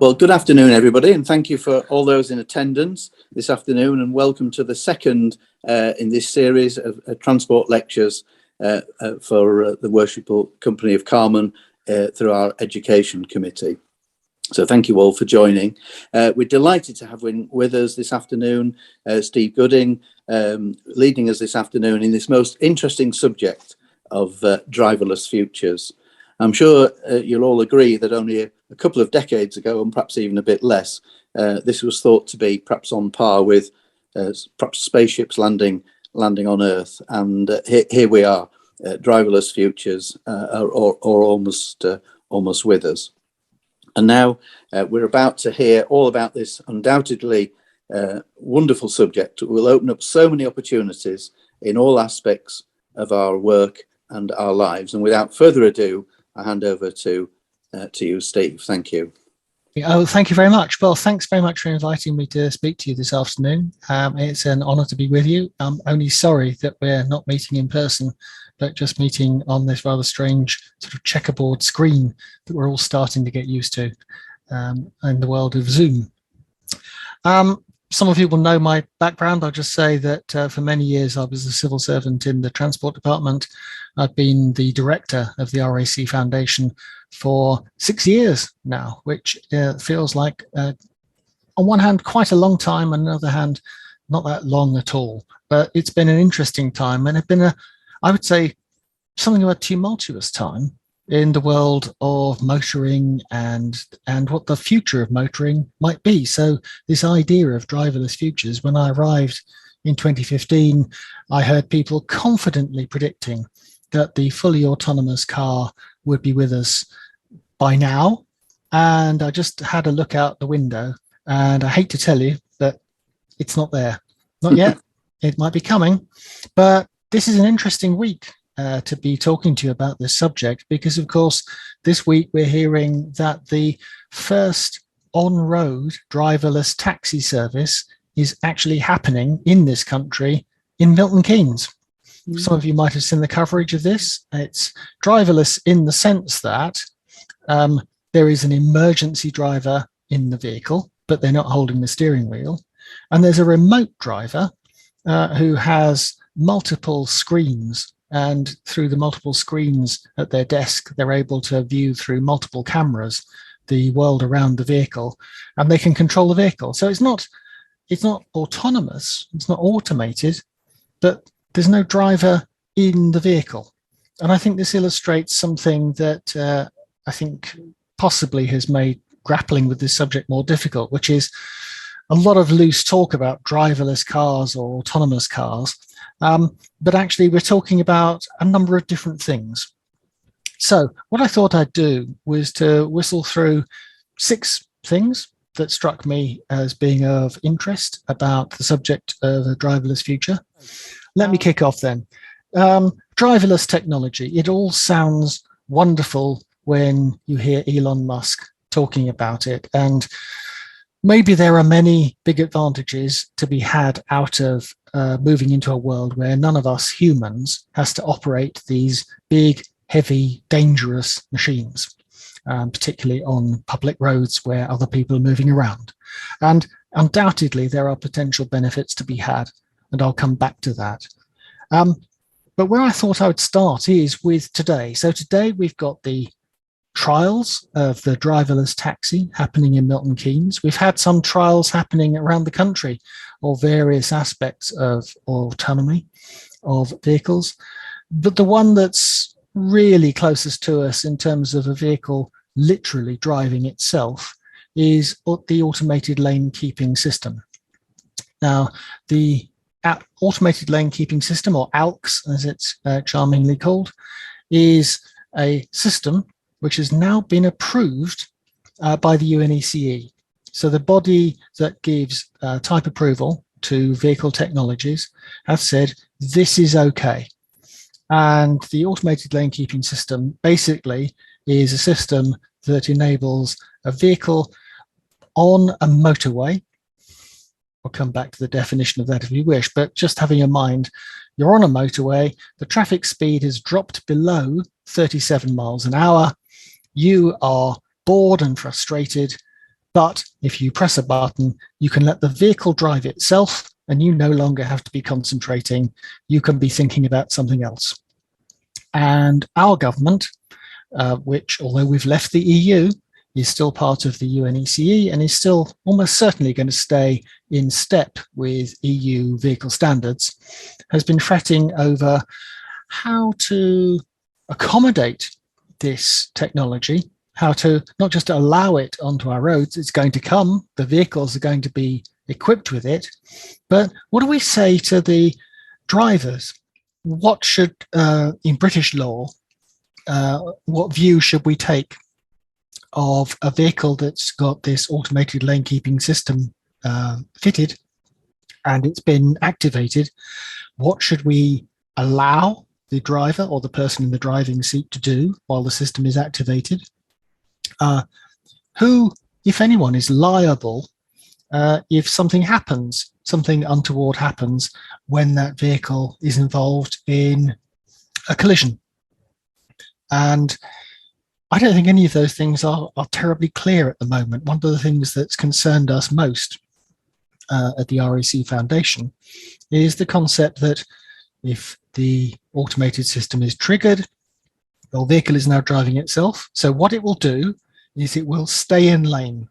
Well, good afternoon, everybody, and thank you for all those in attendance this afternoon, and welcome to the second in this series of transport lectures for the Worshipful Company of Carmen through our Education Committee. So thank you all for joining. We're delighted to have with us this afternoon Steve Gooding, leading us this afternoon in this most interesting subject of driverless futures. I'm sure you'll all agree that only a couple of decades ago, and perhaps even a bit less, this was thought to be perhaps on par with perhaps spaceships landing on Earth. And here we are, driverless futures are almost with us. And now we're about to hear all about this undoubtedly wonderful subject. It will open up so many opportunities in all aspects of our work and our lives. And without further ado, I hand over to you, Steve. Thank you. Oh, thank you very much. Well, thanks very much for inviting me to speak to you this afternoon. It's an honour to be with you. I'm only sorry that we're not meeting in person, but just meeting on this rather strange sort of checkerboard screen that we're all starting to get used to in the world of Zoom. Some of you will know my background. I'll just say that for many years I was a civil servant in the transport department. I've been the director of the RAC Foundation for 6 years now, which feels like, on one hand, quite a long time, and on the other hand, not that long at all. But it's been an interesting time, and it's been I would say, something of a tumultuous time in the world of motoring and what the future of motoring might be. So this idea of driverless futures, when I arrived in 2015, I heard people confidently predicting that the fully autonomous car would be with us by now. And I just had a look out the window, and I hate to tell you that it's not there. Not yet. It might be coming. But this is an interesting week to be talking to you about this subject, because, of course, this week we're hearing that the first on-road driverless taxi service is actually happening in this country in Milton Keynes. Some of you might have seen the coverage of this. It's driverless in the sense that there is an emergency driver in the vehicle, but they're not holding the steering wheel. And there's a remote driver who has multiple screens, and through the multiple screens at their desk, they're able to view through multiple cameras the world around the vehicle, and they can control the vehicle. So it's not autonomous, it's not automated, but there's no driver in the vehicle. And I think this illustrates something that I think possibly has made grappling with this subject more difficult, which is a lot of loose talk about driverless cars or autonomous cars. But actually, we're talking about a number of different things. So what I thought I'd do was to whistle through 6 things that struck me as being of interest about the subject of a driverless future. Let me kick off then. Driverless technology. It all sounds wonderful when you hear Elon Musk talking about it. And maybe there are many big advantages to be had out of moving into a world where none of us humans has to operate these big, heavy, dangerous machines, particularly on public roads where other people are moving around. And undoubtedly, there are potential benefits to be had, and I'll come back to that. But where I thought I would start is with today. So today we've got the trials of the driverless taxi happening in Milton Keynes. We've had some trials happening around the country of various aspects of autonomy of vehicles. But the one that's really closest to us in terms of a vehicle literally driving itself is the automated lane keeping system. Now, the automated lane keeping system, or ALKS as it's charmingly called, is a system which has now been approved by the UNECE. So the body that gives type approval to vehicle technologies have said, this is okay. And the automated lane keeping system basically is a system that enables a vehicle on a motorway. I'll come back to the definition of that if you wish, but just having in mind, you're on a motorway, the traffic speed has dropped below 37 miles an hour. You are bored and frustrated, But if you press a button, you can let the vehicle drive itself, and you no longer have to be concentrating. You can be thinking about something else. And our government, which, although we've left the EU, is still part of the UNECE and is still almost certainly going to stay in step with EU vehicle standards, has been fretting over how to accommodate this technology, how to not just allow it onto our roads. It's going to come, the vehicles are going to be equipped with it, but what do we say to the drivers? What should, in British law, what view should we take of a vehicle that's got this automated lane keeping system fitted and it's been activated? What should we allow the driver or the person in the driving seat to do while the system is activated? Who, if anyone, is liable if something happens, something untoward happens when that vehicle is involved in a collision? And I don't think any of those things are terribly clear at the moment. One of the things that's concerned us most at the RAC Foundation is the concept that if the automated system is triggered, the vehicle is now driving itself. So what it will do is it will stay in lane.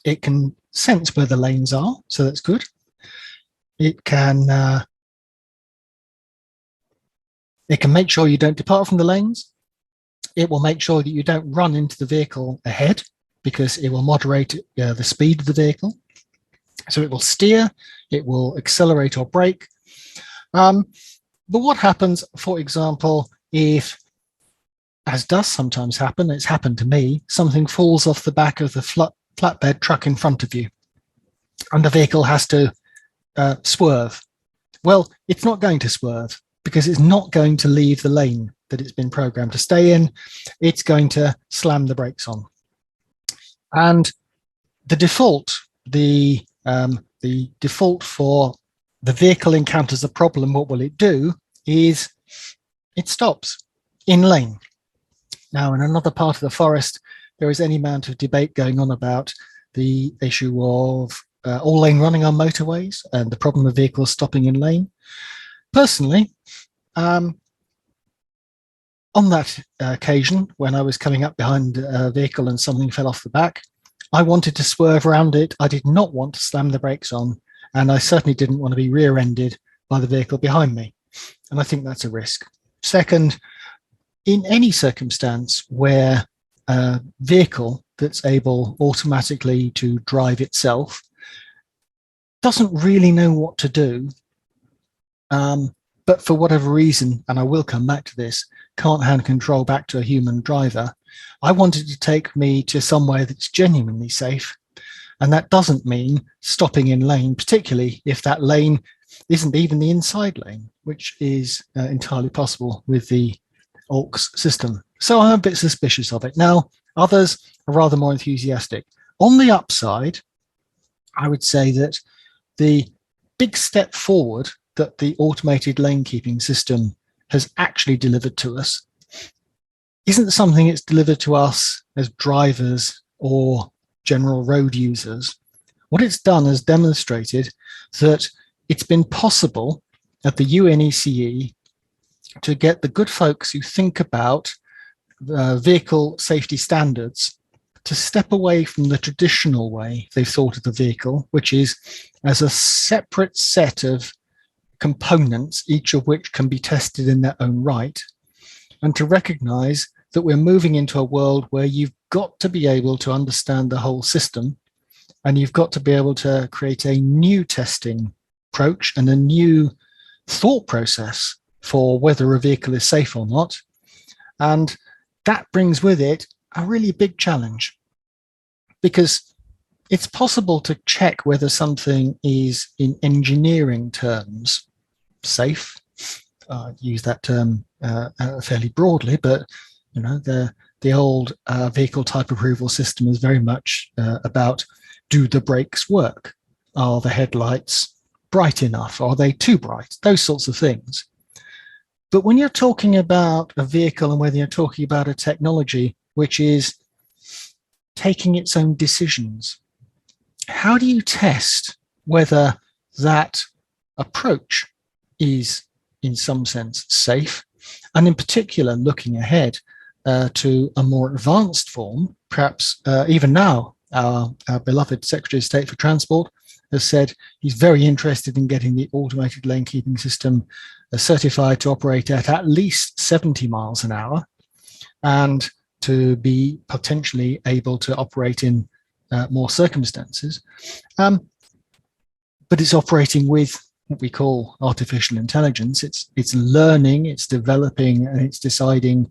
It can sense where the lanes are, so that's good. It can make sure you don't depart from the lanes. It will make sure that you don't run into the vehicle ahead, because it will moderate the speed of the vehicle. So it will steer, it will accelerate or brake. But what happens, for example, if, as does sometimes happen, it's happened to me, something falls off the back of the flatbed truck in front of you and the vehicle has to swerve? Well, it's not going to swerve because it's not going to leave the lane that it's been programmed to stay in. It's going to slam the brakes on. And the default for the vehicle encounters a problem, what will it do is it stops in lane. Now, in another part of the forest, there is any amount of debate going on about the issue of all lane running on motorways and the problem of vehicles stopping in lane. Personally, on that occasion, when I was coming up behind a vehicle and something fell off the back, I wanted to swerve around it. I did not want to slam the brakes on, and I certainly didn't want to be rear-ended by the vehicle behind me. And I think that's a risk. Second, in any circumstance where a vehicle that's able automatically to drive itself doesn't really know what to do, but for whatever reason, and I will come back to this, can't hand control back to a human driver, I wanted to take me to somewhere that's genuinely safe. And that doesn't mean stopping in lane, particularly if that lane isn't even the inside lane, which is entirely possible with the AUX system. So I'm a bit suspicious of it. Now, others are rather more enthusiastic. On the upside, I would say that the big step forward that the automated lane keeping system has actually delivered to us isn't something it's delivered to us as drivers or general road users. What it's done is demonstrated that it's been possible at the UNECE to get the good folks who think about vehicle safety standards to step away from the traditional way they've thought of the vehicle, which is as a separate set of components, each of which can be tested in their own right, and to recognize that we're moving into a world where you've got to be able to understand the whole system, and you've got to be able to create a new testing approach and a new thought process for whether a vehicle is safe or not. And that brings with it a really big challenge, because it's possible to check whether something is, in engineering terms, safe. Use that term fairly broadly, but you know, the old vehicle type approval system is very much about, do the brakes work? Are the headlights bright enough? Are they too bright? Those sorts of things. But when you're talking about a vehicle and whether you're talking about a technology which is taking its own decisions. How do you test whether that approach is, in some sense, safe? And in particular, looking ahead to a more advanced form, perhaps even now, our beloved Secretary of State for Transport has said he's very interested in getting the automated lane keeping system certified to operate at least 70 miles an hour and to be potentially able to operate in more circumstances. But it's operating with what we call artificial intelligence. It's learning, it's developing, and it's deciding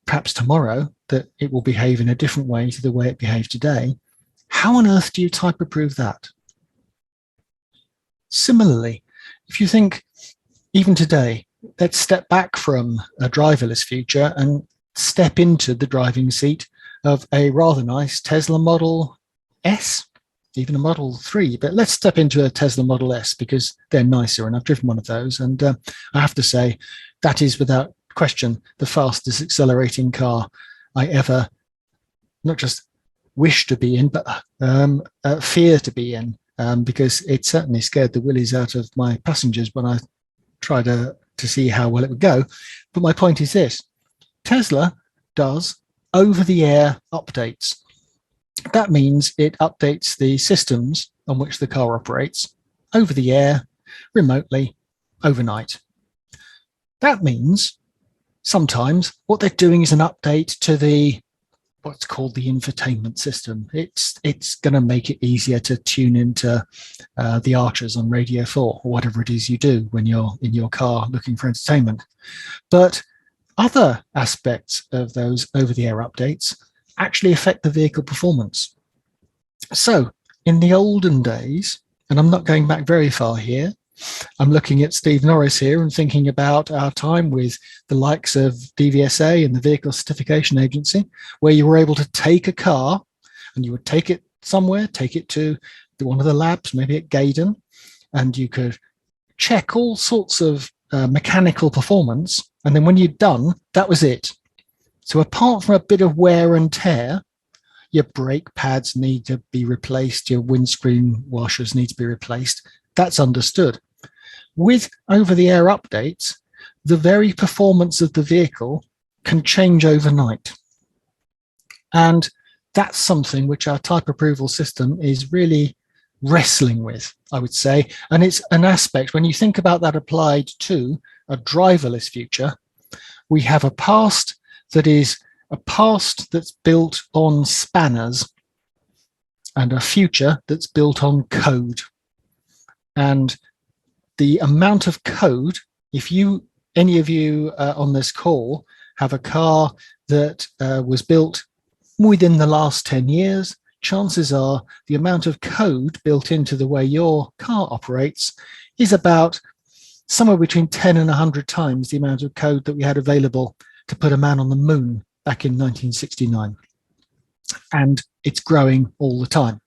perhaps tomorrow that it will behave in a different way to the way it behaved today. How on earth do you type approve that? Similarly, if you think even today, let's step back from a driverless future and step into the driving seat of a rather nice Tesla Model S, even a Model 3, but let's step into a Tesla Model S because they're nicer, and I've driven one of those, and I have to say that is without question the fastest accelerating car I ever not just wish to be in, but fear to be in, because it certainly scared the willies out of my passengers when I tried to see how well it would go. But my point is this: Tesla does over-the-air updates. That means it updates the systems on which the car operates over the air, remotely, overnight. That means sometimes what they're doing is an update to the what's called the infotainment system. It's going to make it easier to tune into the Archers on Radio 4 or whatever it is you do when you're in your car looking for entertainment. But other aspects of those over-the-air updates actually affect the vehicle performance. So in the olden days, and I'm not going back very far here, I'm looking at Steve Norris here and thinking about our time with the likes of DVSA and the Vehicle Certification Agency, where you were able to take a car and you would take it somewhere, take it to one of the labs, maybe at Gaydon, and you could check all sorts of mechanical performance. And then when you're done, that was it. So apart from a bit of wear and tear, your brake pads need to be replaced, your windscreen washers need to be replaced. That's understood. With over-the-air updates, the very performance of the vehicle can change overnight. And that's something which our type approval system is really wrestling with, I would say. And it's an aspect, when you think about that applied to a driverless future, we have a past that is a past that's built on spanners and a future that's built on code. And the amount of code, if any of you on this call have a car that was built within the last 10 years, chances are the amount of code built into the way your car operates is about somewhere between 10 and 100 times the amount of code that we had available to put a man on the moon back in 1969. And it's growing all the time.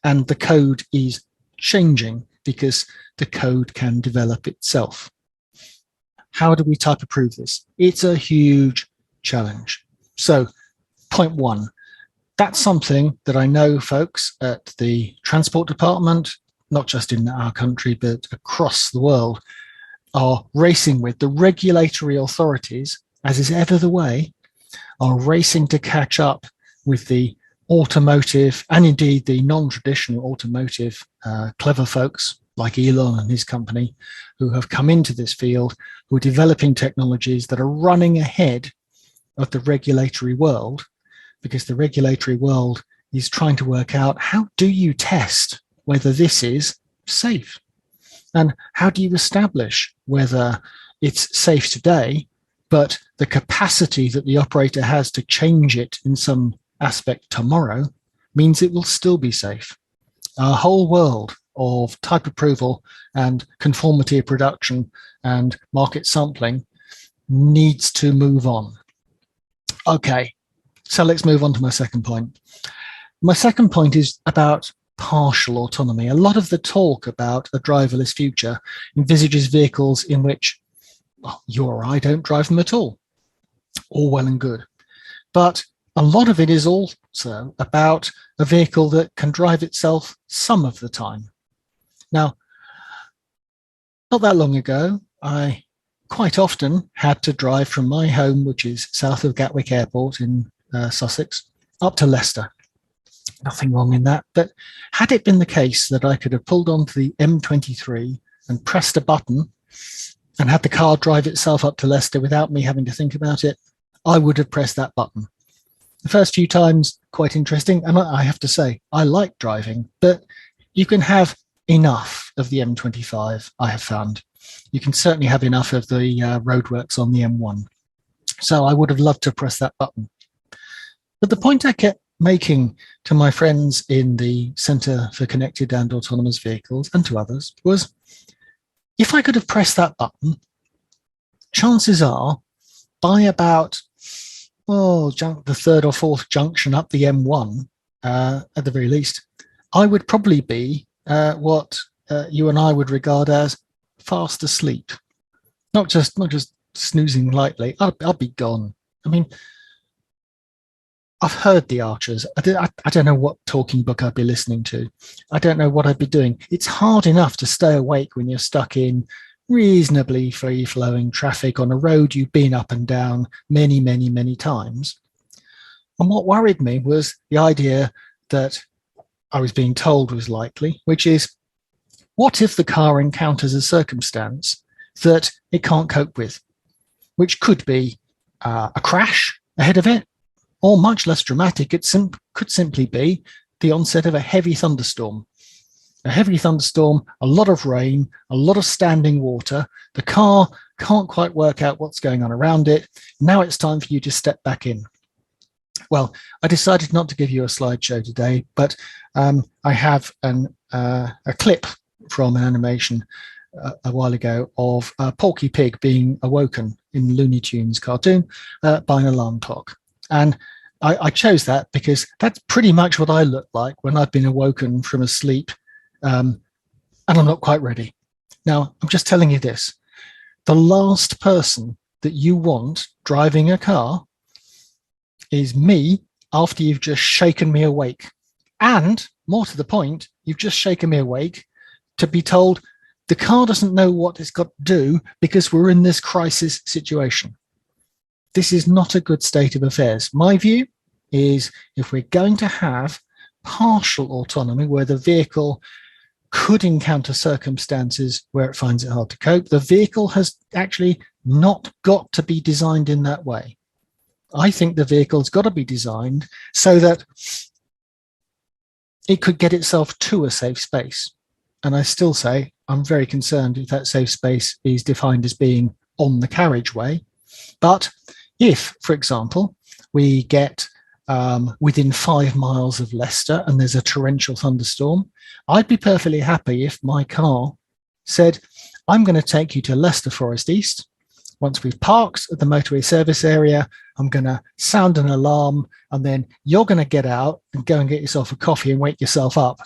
And the code is changing because the code can develop itself. How do we type approve this? It's a huge challenge. So, point one, that's something that I know folks at the Transport Department, not just in our country, but across the world, are racing with. The regulatory authorities, as is ever the way, are racing to catch up with the automotive and indeed the non-traditional automotive clever folks like Elon and his company who have come into this field, who are developing technologies that are running ahead of the regulatory world, because the regulatory world is trying to work out, how do you test whether this is safe? And how do you establish whether it's safe today, but the capacity that the operator has to change it in some aspect tomorrow means it will still be safe? Our whole world of type approval and conformity of production and market sampling needs to move on. Okay, so let's move on to my second point. My second point is about partial autonomy. A lot of the talk about a driverless future envisages vehicles in which, well, you or I don't drive them at all well and good. But a lot of it is also about a vehicle that can drive itself some of the time. Now, not that long ago, I quite often had to drive from my home, which is south of Gatwick Airport in Sussex, up to Leicester. Nothing wrong in that. But had it been the case that I could have pulled onto the M23 and pressed a button and had the car drive itself up to Leicester without me having to think about it, I would have pressed that button. The first few times, quite interesting. And I have to say, I like driving, but you can have enough of the M25, I have found. You can certainly have enough of the roadworks on the M1. So I would have loved to press that button. But the point I kept making to my friends in the Centre for Connected and Autonomous Vehicles and to others was, if I could have pressed that button, chances are by about the third or fourth junction up the M1, at the very least, I would probably be what you and I would regard as fast asleep. Not just snoozing lightly. I'll be gone. I mean, I've heard The Archers. I don't know what talking book I'd be listening to. I don't know what I'd be doing. It's hard enough to stay awake when you're stuck in reasonably free-flowing traffic on a road you've been up and down many, many, many times. And what worried me was the idea that I was being told was likely, which is, what if the car encounters a circumstance that it can't cope with, which could be a crash ahead of it, or much less dramatic, it could simply be the onset of a heavy thunderstorm. A heavy thunderstorm, a lot of rain, a lot of standing water. The car can't quite work out what's going on around it. Now it's time for you to step back in. Well, I decided not to give you a slideshow today, but I have a clip from an animation a while ago of Porky Pig being awoken in Looney Tunes cartoon by an alarm clock. And I chose that because that's pretty much what I look like when I've been awoken from a sleep and I'm not quite ready. Now, I'm just telling you this. The last person that you want driving a car is me after you've just shaken me awake. And more to the point, you've just shaken me awake to be told the car doesn't know what it's got to do because we're in this crisis situation. This is not a good state of affairs. My view is, if we're going to have partial autonomy where the vehicle could encounter circumstances where it finds it hard to cope, the vehicle has actually not got to be designed in that way. I think the vehicle's got to be designed so that it could get itself to a safe space. And I still say I'm very concerned if that safe space is defined as being on the carriageway. But if, for example, we get within 5 miles of Leicester and there's a torrential thunderstorm, I'd be perfectly happy if my car said, I'm going to take you to Leicester Forest East. Once we've parked at the motorway service area, I'm going to sound an alarm, and then you're going to get out and go and get yourself a coffee and wake yourself up.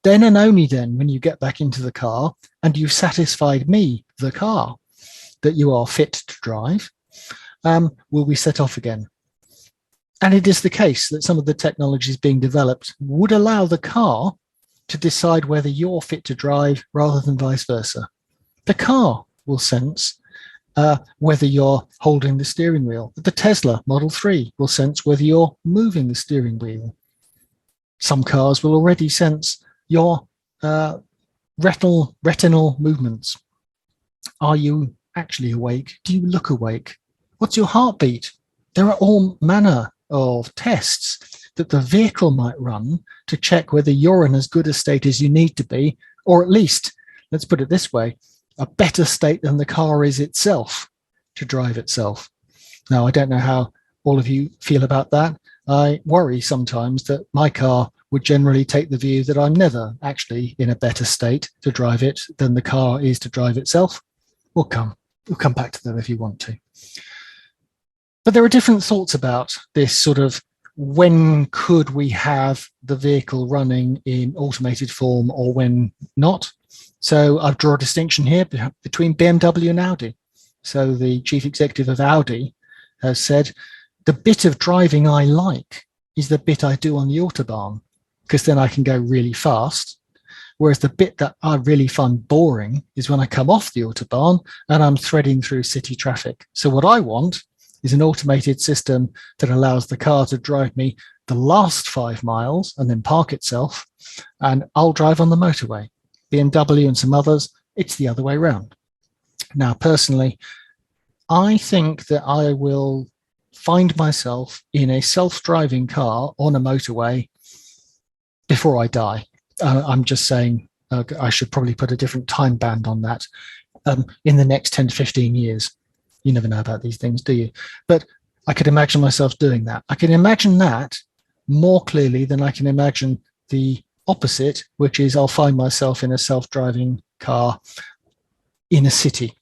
Then and only then, when you get back into the car and you've satisfied me, the car, that you are fit to drive, will we set off again. And it is the case that some of the technologies being developed would allow the car to decide whether you're fit to drive rather than vice versa. The car will sense whether you're holding the steering wheel. The Tesla Model 3 will sense whether you're moving the steering wheel. Some cars will already sense your retinal movements. Are you actually awake? Do you look awake? What's your heartbeat? There are all manner of tests that the vehicle might run to check whether you're in as good a state as you need to be, or at least, let's put it this way, a better state than the car is itself to drive itself. Now, I don't know how all of you feel about that. I worry sometimes that my car would generally take the view that I'm never actually in a better state to drive it than the car is to drive itself. We'll come back to that if you want to. But there are different thoughts about this sort of, when could we have the vehicle running in automated form or when not? So I've drawn a distinction here between BMW and Audi. So the chief executive of Audi has said the bit of driving I like is the bit I do on the Autobahn, because then I can go really fast. Whereas the bit that I really find boring is when I come off the Autobahn and I'm threading through city traffic. So what I want is an automated system that allows the car to drive me the last 5 miles and then park itself, and I'll drive on the motorway. BMW and some others, it's the other way around. Now, personally, I think that I will find myself in a self-driving car on a motorway before I die. I'm just saying I should probably put a different time band on that. In the next 10 to 15 years. You never know about these things, do you? But I could imagine myself doing that. I can imagine that more clearly than I can imagine the opposite, which is I'll find myself in a self-driving car in a city,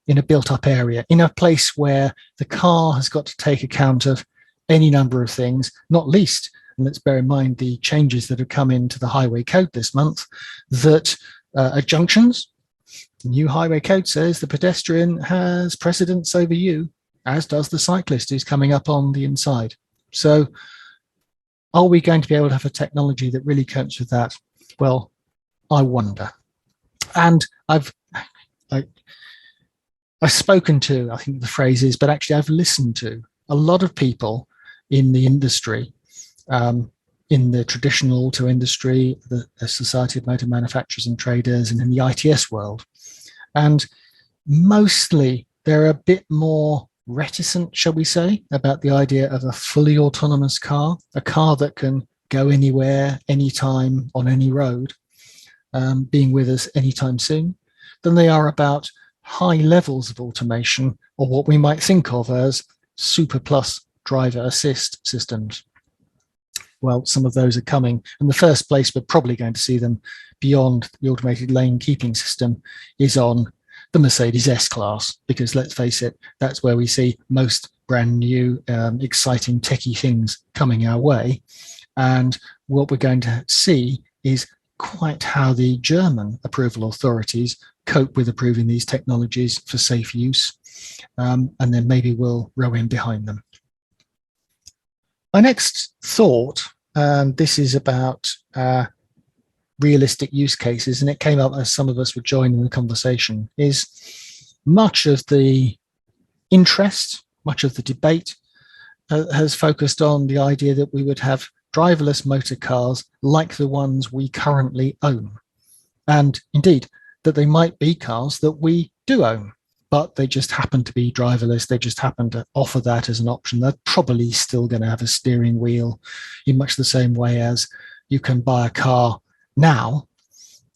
in a built-up area, in a place where the car has got to take account of any number of things, not least, and let's bear in mind the changes that have come into the highway code this month, that at junctions, the new highway code says the pedestrian has precedence over you, as does the cyclist who's coming up on the inside. So are we going to be able to have a technology that really copes with that? Well, I wonder. And I've spoken to, I think the phrase is, but actually I've listened to a lot of people in the industry, in the traditional auto industry, the Society of Motor Manufacturers and Traders, and in the ITS world. And mostly they're a bit more reticent, shall we say, about the idea of a fully autonomous car, a car that can go anywhere, anytime, on any road, being with us anytime soon, than they are about high levels of automation, or what we might think of as super plus driver assist systems. Well, some of those are coming. In the first place, we're probably going to see them beyond the automated lane keeping system is on the Mercedes S-Class, because let's face it, that's where we see most brand new, exciting techie things coming our way. And what we're going to see is quite how the German approval authorities cope with approving these technologies for safe use. And then maybe we'll row in behind them. My next thought, this is about realistic use cases, and it came up as some of us were joining the conversation, is much of the interest, much of the debate has focused on the idea that we would have driverless motor cars like the ones we currently own. And indeed, that they might be cars that we do own, but they just happen to be driverless. They just happen to offer that as an option. They're probably still going to have a steering wheel in much the same way as you can buy a car now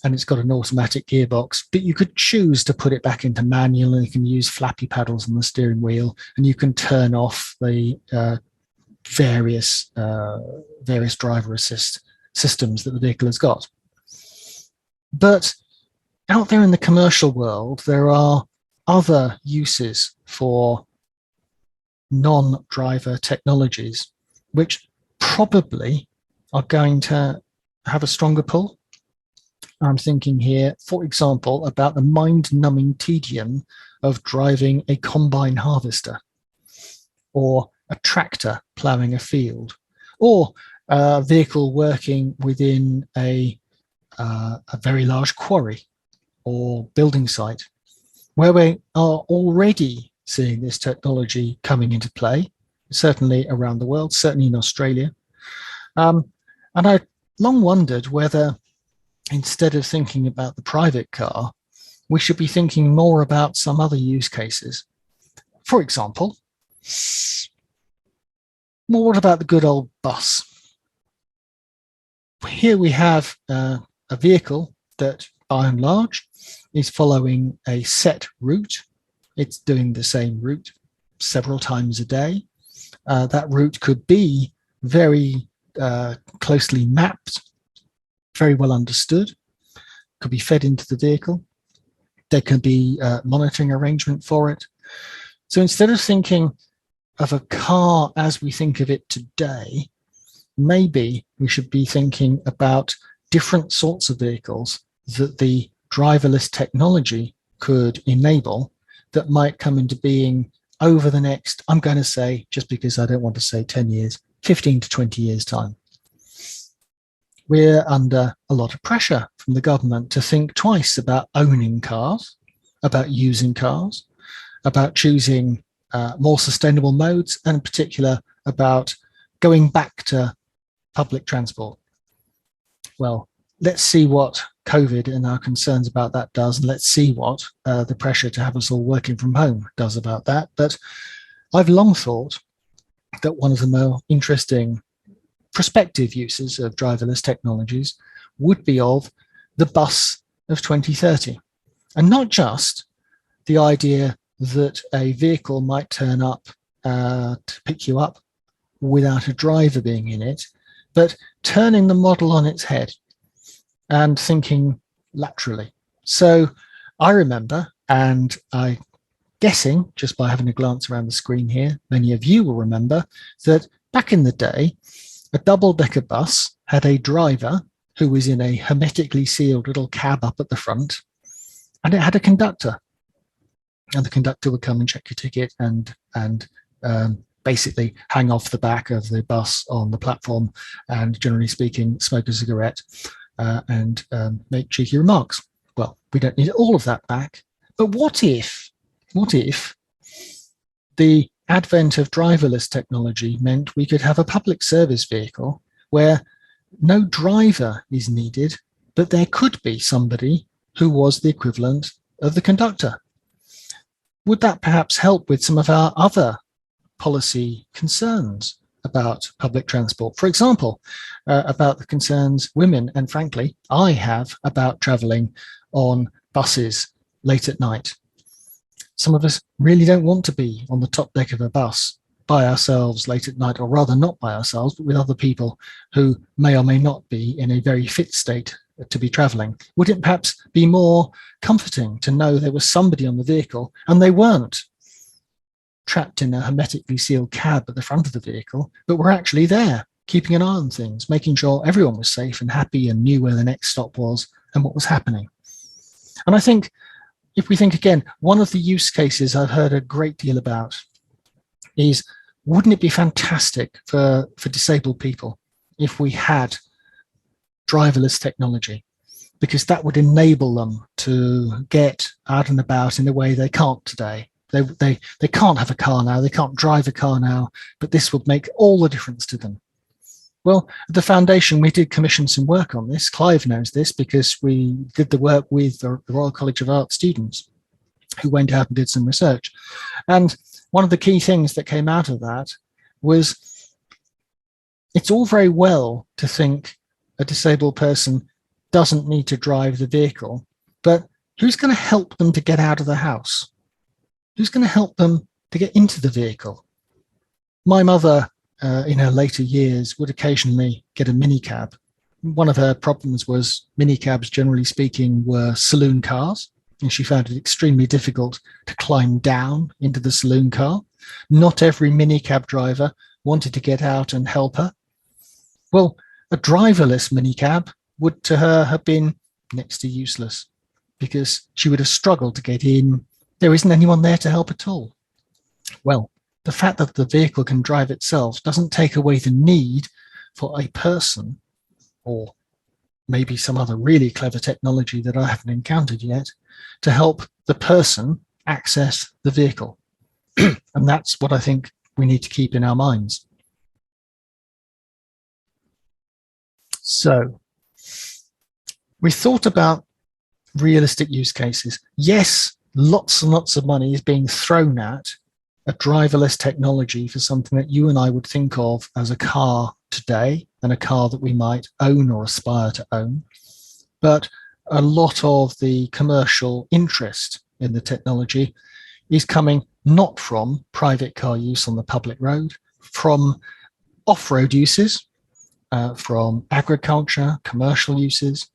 and it's got an automatic gearbox, but you could choose to put it back into manual, and you can use flappy paddles on the steering wheel, and you can turn off the various driver assist systems that the vehicle has got. But out there in the commercial world, there are other uses for non-driver technologies, which probably are going to have a stronger pull. I'm thinking here, for example, about the mind-numbing tedium of driving a combine harvester, or a tractor ploughing a field, or a vehicle working within a very large quarry or building site, where we are already seeing this technology coming into play, certainly around the world, certainly in Australia. And I long wondered whether, instead of thinking about the private car, we should be thinking more about some other use cases. For example, well, what about the good old bus? Here we have a vehicle that, by and large, is following a set route. It's doing the same route several times a day. That route could be very closely mapped, very well understood, could be fed into the vehicle. There can be a monitoring arrangement for it. So instead of thinking of a car as we think of it today, maybe we should be thinking about different sorts of vehicles that the driverless technology could enable, that might come into being over the next, I'm going to say, just because I don't want to say 10 years, 15 to 20 years' time. We're under a lot of pressure from the government to think twice about owning cars, about using cars, about choosing more sustainable modes, and in particular about going back to public transport. Well, let's see what COVID and our concerns about that does, and let's see what the pressure to have us all working from home does about that. But I've long thought that one of the more interesting prospective uses of driverless technologies would be of the bus of 2030. And not just the idea that a vehicle might turn up to pick you up without a driver being in it, but turning the model on its head and thinking laterally. So I remember, and I'm guessing just by having a glance around the screen here, many of you will remember that back in the day, a double-decker bus had a driver who was in a hermetically sealed little cab up at the front, and it had a conductor. And the conductor would come and check your ticket and basically hang off the back of the bus on the platform and, generally speaking, smoke a cigarette and make cheeky remarks. Well, we don't need all of that back. But what if the advent of driverless technology meant we could have a public service vehicle where no driver is needed, but there could be somebody who was the equivalent of the conductor? Would that perhaps help with some of our other policy concerns about public transport? For example, about the concerns women, and frankly, I have about travelling on buses late at night. Some of us really don't want to be on the top deck of a bus by ourselves late at night, or rather not by ourselves, but with other people who may or may not be in a very fit state to be travelling. Would it perhaps be more comforting to know there was somebody on the vehicle and they weren't trapped in a hermetically sealed cab at the front of the vehicle, but were actually there, keeping an eye on things, making sure everyone was safe and happy and knew where the next stop was and what was happening? And I think, if we think again, one of the use cases I've heard a great deal about is, wouldn't it be fantastic for disabled people if we had driverless technology? Because that would enable them to get out and about in a way they can't today. They can't have a car now, they can't drive a car now, but this would make all the difference to them. Well, at the foundation, we did commission some work on this. Clive knows this because we did the work with the Royal College of Art students who went out and did some research. And one of the key things that came out of that was, it's all very well to think a disabled person doesn't need to drive the vehicle, but who's going to help them to get out of the house? Who's going to help them to get into the vehicle? My mother, in her later years, would occasionally get a minicab. One of her problems was minicabs, generally speaking, were saloon cars, and she found it extremely difficult to climb down into the saloon car. Not every minicab driver wanted to get out and help her. Well, a driverless minicab would to her have been next to useless, because she would have struggled to get in. There isn't anyone there to help at all. Well, the fact that the vehicle can drive itself doesn't take away the need for a person, or maybe some other really clever technology that I haven't encountered yet, to help the person access the vehicle. And that's what I think we need to keep in our minds. So we thought about realistic use cases. Yes, lots and lots of money is being thrown at a driverless technology for something that you and I would think of as a car today, and a car that we might own or aspire to own. But a lot of the commercial interest in the technology is coming not from private car use on the public road, from off-road uses, from agriculture, commercial uses,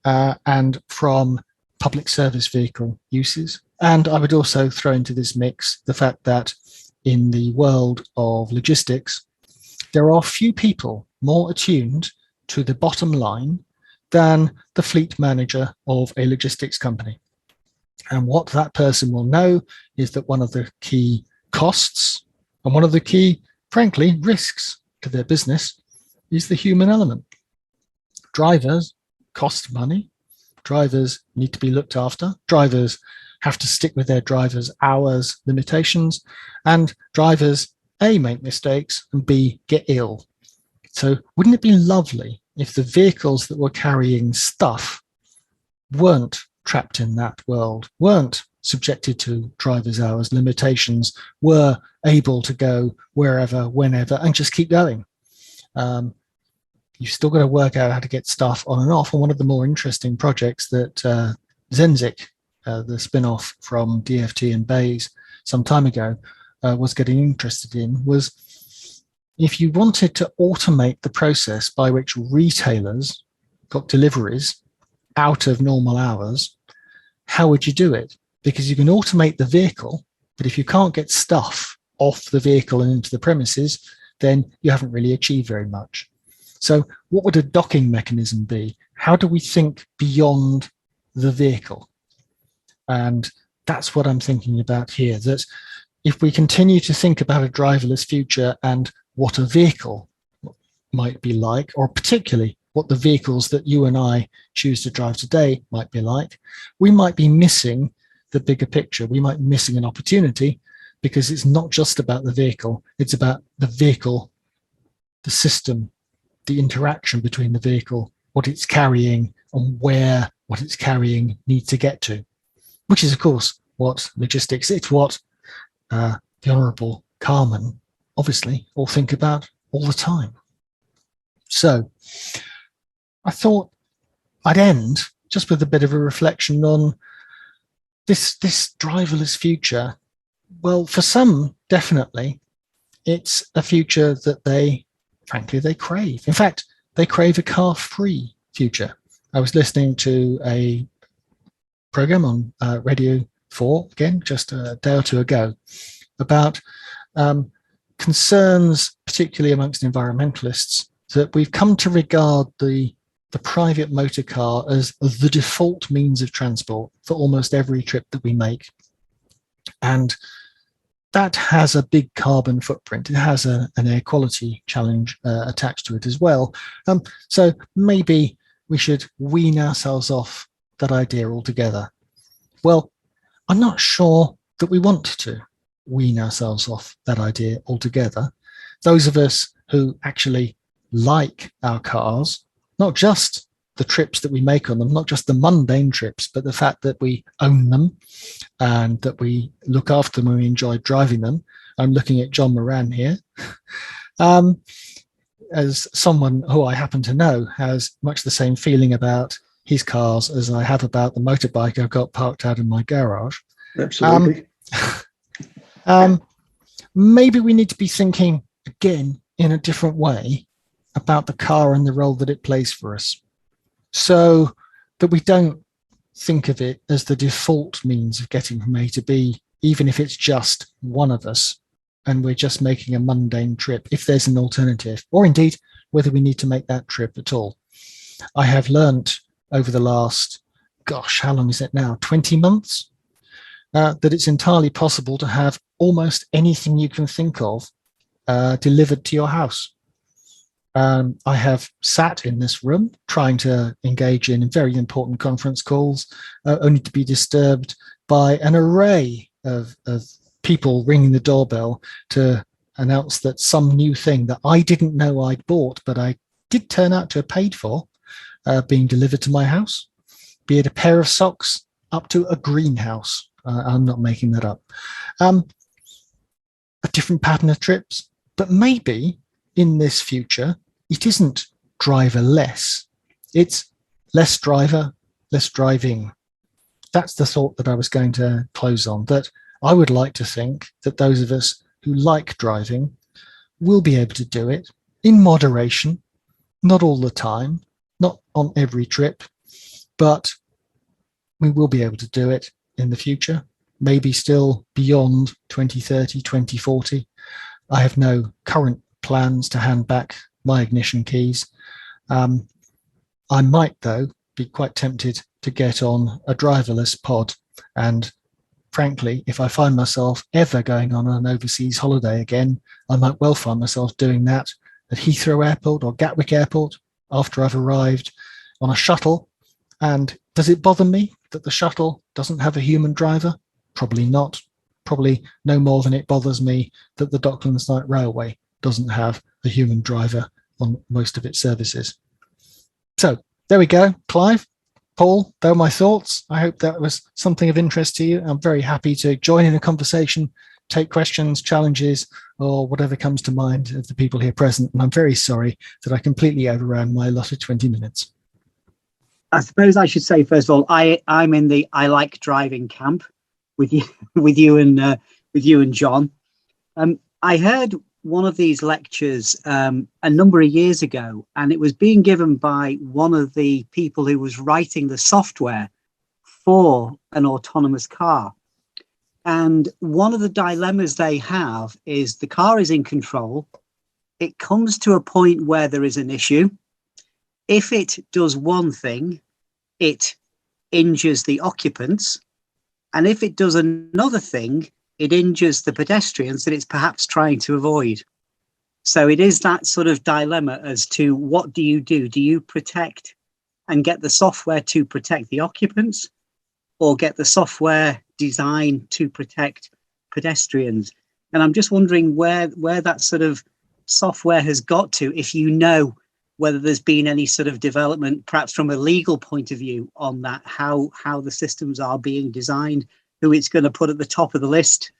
and from public service vehicle uses. And I would also throw into this mix the fact that in the world of logistics, there are few people more attuned to the bottom line than the fleet manager of a logistics company. And what that person will know is that one of the key costs, and one of the key, frankly, risks to their business is the human element. Drivers cost money. Drivers need to be looked after. Drivers have to stick with their drivers' hours limitations, and drivers, A, make mistakes, and B, get ill. So wouldn't it be lovely if the vehicles that were carrying stuff weren't trapped in that world, weren't subjected to drivers' hours limitations, were able to go wherever, whenever, and just keep going? You've still got to work out how to get stuff on and off. And one of the more interesting projects that Zenzik, the spin-off from DFT and Bayes some time ago, was getting interested in was if you wanted to automate the process by which retailers got deliveries out of normal hours, how would you do it? Because you can automate the vehicle, but if you can't get stuff off the vehicle and into the premises, then you haven't really achieved very much. So what would a docking mechanism be? How do we think beyond the vehicle? And that's what I'm thinking about here, that if we continue to think about a driverless future and what a vehicle might be like, or particularly what the vehicles that you and I choose to drive today might be like, we might be missing the bigger picture. We might be missing an opportunity because it's not just about the vehicle, it's about the vehicle, the system, the interaction between the vehicle, what it's carrying, and where what it's carrying needs to get to, which is, of course, what logistics, it's what the Honourable Carmen, obviously, all think about all the time. So I thought I'd end just with a bit of a reflection on this driverless future. Well, for some, definitely, it's a future that they crave. In fact, they crave a car-free future. I was listening to a program on Radio 4, again, just a day or two ago, about concerns, particularly amongst environmentalists, that we've come to regard the private motor car as the default means of transport for almost every trip that we make. And that has a big carbon footprint. It has an air quality challenge attached to it as well. So maybe we should wean ourselves off that idea altogether. Well, I'm not sure that we want to wean ourselves off that idea altogether. Those of us who actually like our cars, not just the trips that we make on them, not just the mundane trips, but the fact that we own them and that we look after them and we enjoy driving them. I'm looking at John Moran here. As someone who I happen to know has much the same feeling about his cars as I have about the motorbike I've got parked out in my garage. Absolutely. Maybe we need to be thinking again in a different way about the car and the role that it plays for us, so that we don't think of it as the default means of getting from A to B, even if it's just one of us and we're just making a mundane trip, if there's an alternative, or indeed whether we need to make that trip at all. I have learnt over the last, how long is it now, 20 months, that it's entirely possible to have almost anything you can think of delivered to your house. I have sat in this room trying to engage in very important conference calls, only to be disturbed by an array of people ringing the doorbell to announce that some new thing that I didn't know I'd bought, but I did turn out to have paid for, being delivered to my house, be it a pair of socks up to a greenhouse. I'm not making that up. A different pattern of trips, but maybe in this future, it isn't driverless. It's less driver, less driving. That's the thought that I was going to close on, that I would like to think that those of us who like driving will be able to do it in moderation, not all the time, not on every trip, but we will be able to do it in the future, maybe still beyond 2030, 2040. I have no current plans to hand back my ignition keys. I might, though, be quite tempted to get on a driverless pod and frankly, if I find myself ever going on an overseas holiday again, I might well find myself doing that at Heathrow Airport or Gatwick Airport after I've arrived on a shuttle. And does it bother me that the shuttle doesn't have a human driver? Probably not. Probably no more than it bothers me that the Docklands Light Railway doesn't have a human driver on most of its services. So there we go, Clive. Paul, they were my thoughts. I hope that was something of interest to you. I'm very happy to join in a conversation, take questions, challenges, or whatever comes to mind of the people here present. And I'm very sorry that I completely overran my allotted 20 minutes. I suppose I should say, first of all, I'm in the I like driving camp with you, with you and John. I heard one of these lectures a number of years ago, and it was being given by one of the people who was writing the software for an autonomous car. And one of the dilemmas they have is the car is in control. It comes to a point where there is an issue. If it does one thing, it injures the occupants. And if it does another thing, it injures the pedestrians that it's perhaps trying to avoid. So it is that sort of dilemma as to what do you do? Do you protect and get the software to protect the occupants, or get the software designed to protect pedestrians? And I'm just wondering where that sort of software has got to, if you know whether there's been any sort of development, perhaps from a legal point of view on that, how the systems are being designed, who it's going to put at the top of the list,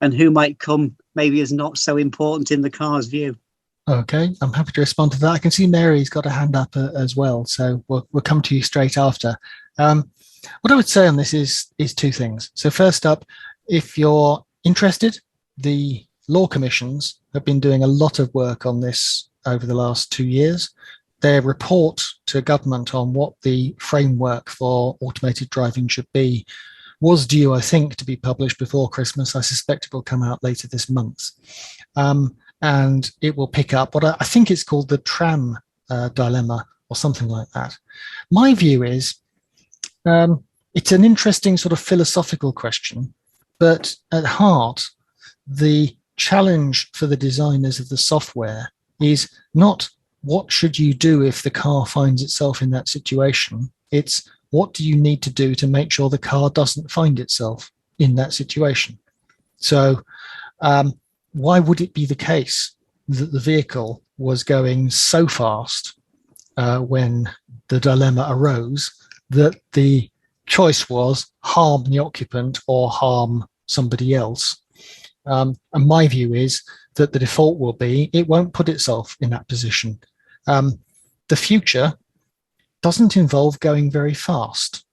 and who might come maybe as not so important in the car's view. Okay, I'm happy to respond to that. I can see Mary's got a hand up as well, so we'll come to you straight after. What I would say on this is two things. So first up, if you're interested, the law commissions have been doing a lot of work on this over the last 2 years. Their report to government on what the framework for automated driving should be was due, I think, to be published before Christmas. I suspect it will come out later this month. And it will pick up what I think it's called the tram dilemma or something like that. My view is it's an interesting sort of philosophical question, but at heart, the challenge for the designers of the software is not what should you do if the car finds itself in that situation. It's what do you need to do to make sure the car doesn't find itself in that situation. So why would it be the case that the vehicle was going so fast when the dilemma arose that the choice was harm the occupant or harm somebody else? And my view is that the default will be it won't put itself in that position. The future doesn't involve going very fast,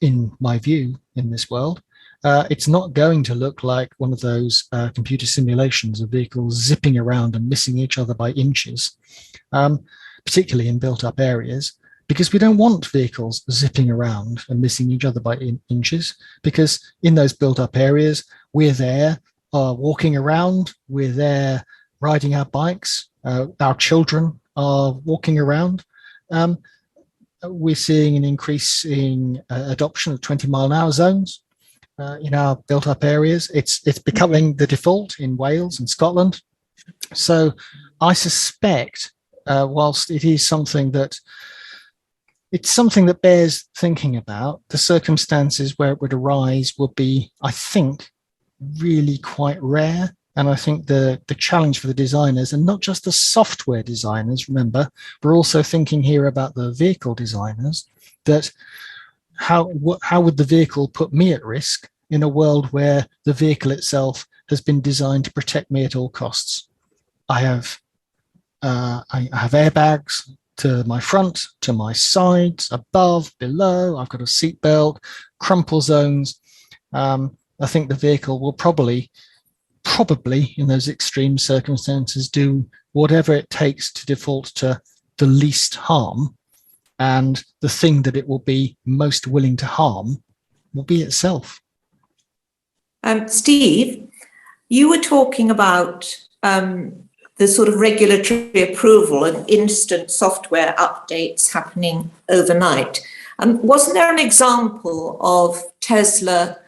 in my view, in this world. It's not going to look like one of those computer simulations of vehicles zipping around and missing each other by inches, particularly in built-up areas, because we don't want vehicles zipping around and missing each other by inches, because in those built-up areas, we're there walking around, we're there riding our bikes, our children are walking around. We're seeing an increasing adoption of 20-mile-an-hour zones in our built-up areas. It's becoming the default in Wales and Scotland. So I suspect, whilst it is something that bears thinking about, the circumstances where it would arise would be, I think, really quite rare. And I think the challenge for the designers, and not just the software designers, remember, we're also thinking here about the vehicle designers, that how would the vehicle put me at risk in a world where the vehicle itself has been designed to protect me at all costs? I have airbags to my front, to my sides, above, below. I've got a seat belt, crumple zones. I think the vehicle will probably in those extreme circumstances do whatever it takes to default to the least harm, and the thing that it will be most willing to harm will be itself. Steve, you were talking about the sort of regulatory approval and instant software updates happening overnight. Wasn't there an example of Tesla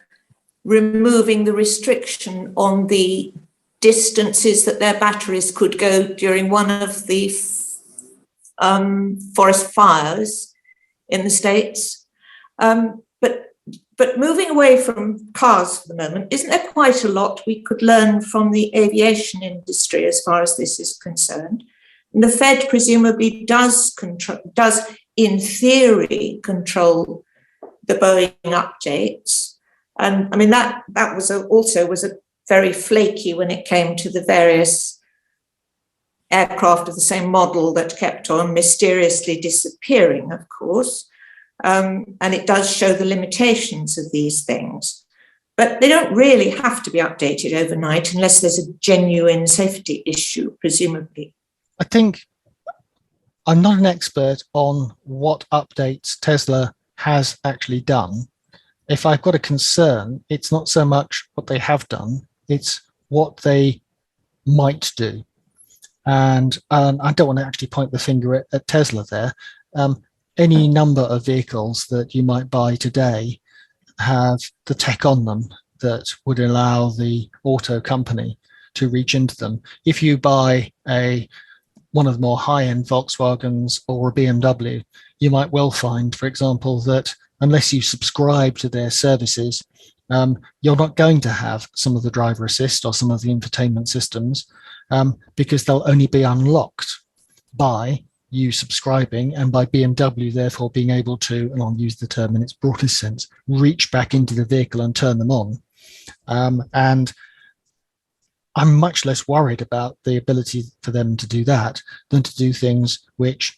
removing the restriction on the distances that their batteries could go during one of the forest fires in the States. But moving away from cars for the moment, isn't there quite a lot we could learn from the aviation industry as far as this is concerned? And the Fed presumably does in theory control the Boeing updates. And I mean, that was also very flaky when it came to the various aircraft of the same model that kept on mysteriously disappearing, of course. And it does show the limitations of these things. But they don't really have to be updated overnight unless there's a genuine safety issue, presumably. I think I'm not an expert on what updates Tesla has actually done. If I've got a concern, it's not so much what they have done, it's what they might do. And I don't want to actually point the finger at Tesla there. Any number of vehicles that you might buy today have the tech on them that would allow the auto company to reach into them. If you buy one of the more high-end Volkswagens or a BMW, you might well find, for example, that unless you subscribe to their services, you're not going to have some of the driver assist or some of the infotainment systems because they'll only be unlocked by you subscribing and by BMW therefore being able to, and I'll use the term in its broadest sense, reach back into the vehicle and turn them on. And I'm much less worried about the ability for them to do that than to do things which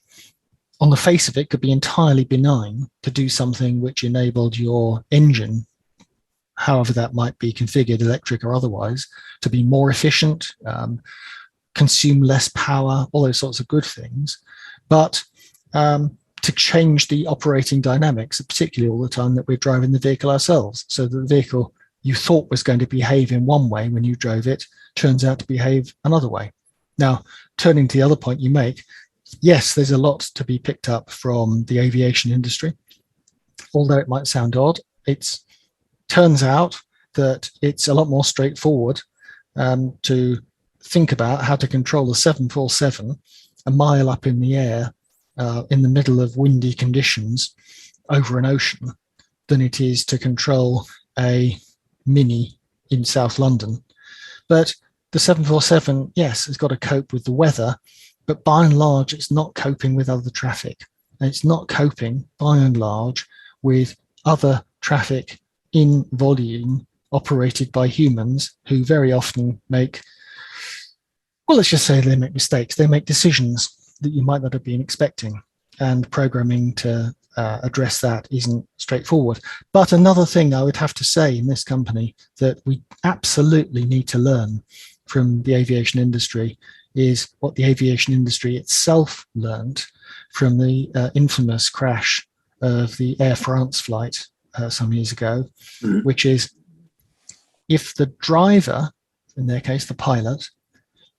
on the face of it could be entirely benign, to do something which enabled your engine, however that might be configured, electric or otherwise, to be more efficient, consume less power, all those sorts of good things. But to change the operating dynamics, particularly all the time that we're driving the vehicle ourselves. So the vehicle you thought was going to behave in one way when you drove it turns out to behave another way. Now, turning to the other point you make, yes, there's a lot to be picked up from the aviation industry. Although it might sound odd, it turns out that it's a lot more straightforward to think about how to control a 747 a mile up in the air in the middle of windy conditions over an ocean than it is to control a Mini in South London. But the 747, yes, has got to cope with the weather, but by and large, it's not coping with other traffic. And it's not coping, by and large, with other traffic in volume operated by humans who very often make, well, let's just say they make mistakes. They make decisions that you might not have been expecting. And programming to address that isn't straightforward. But another thing I would have to say in this company that we absolutely need to learn from the aviation industry is what the aviation industry itself learned from the infamous crash of the Air France flight some years ago, which is if the driver, in their case the pilot,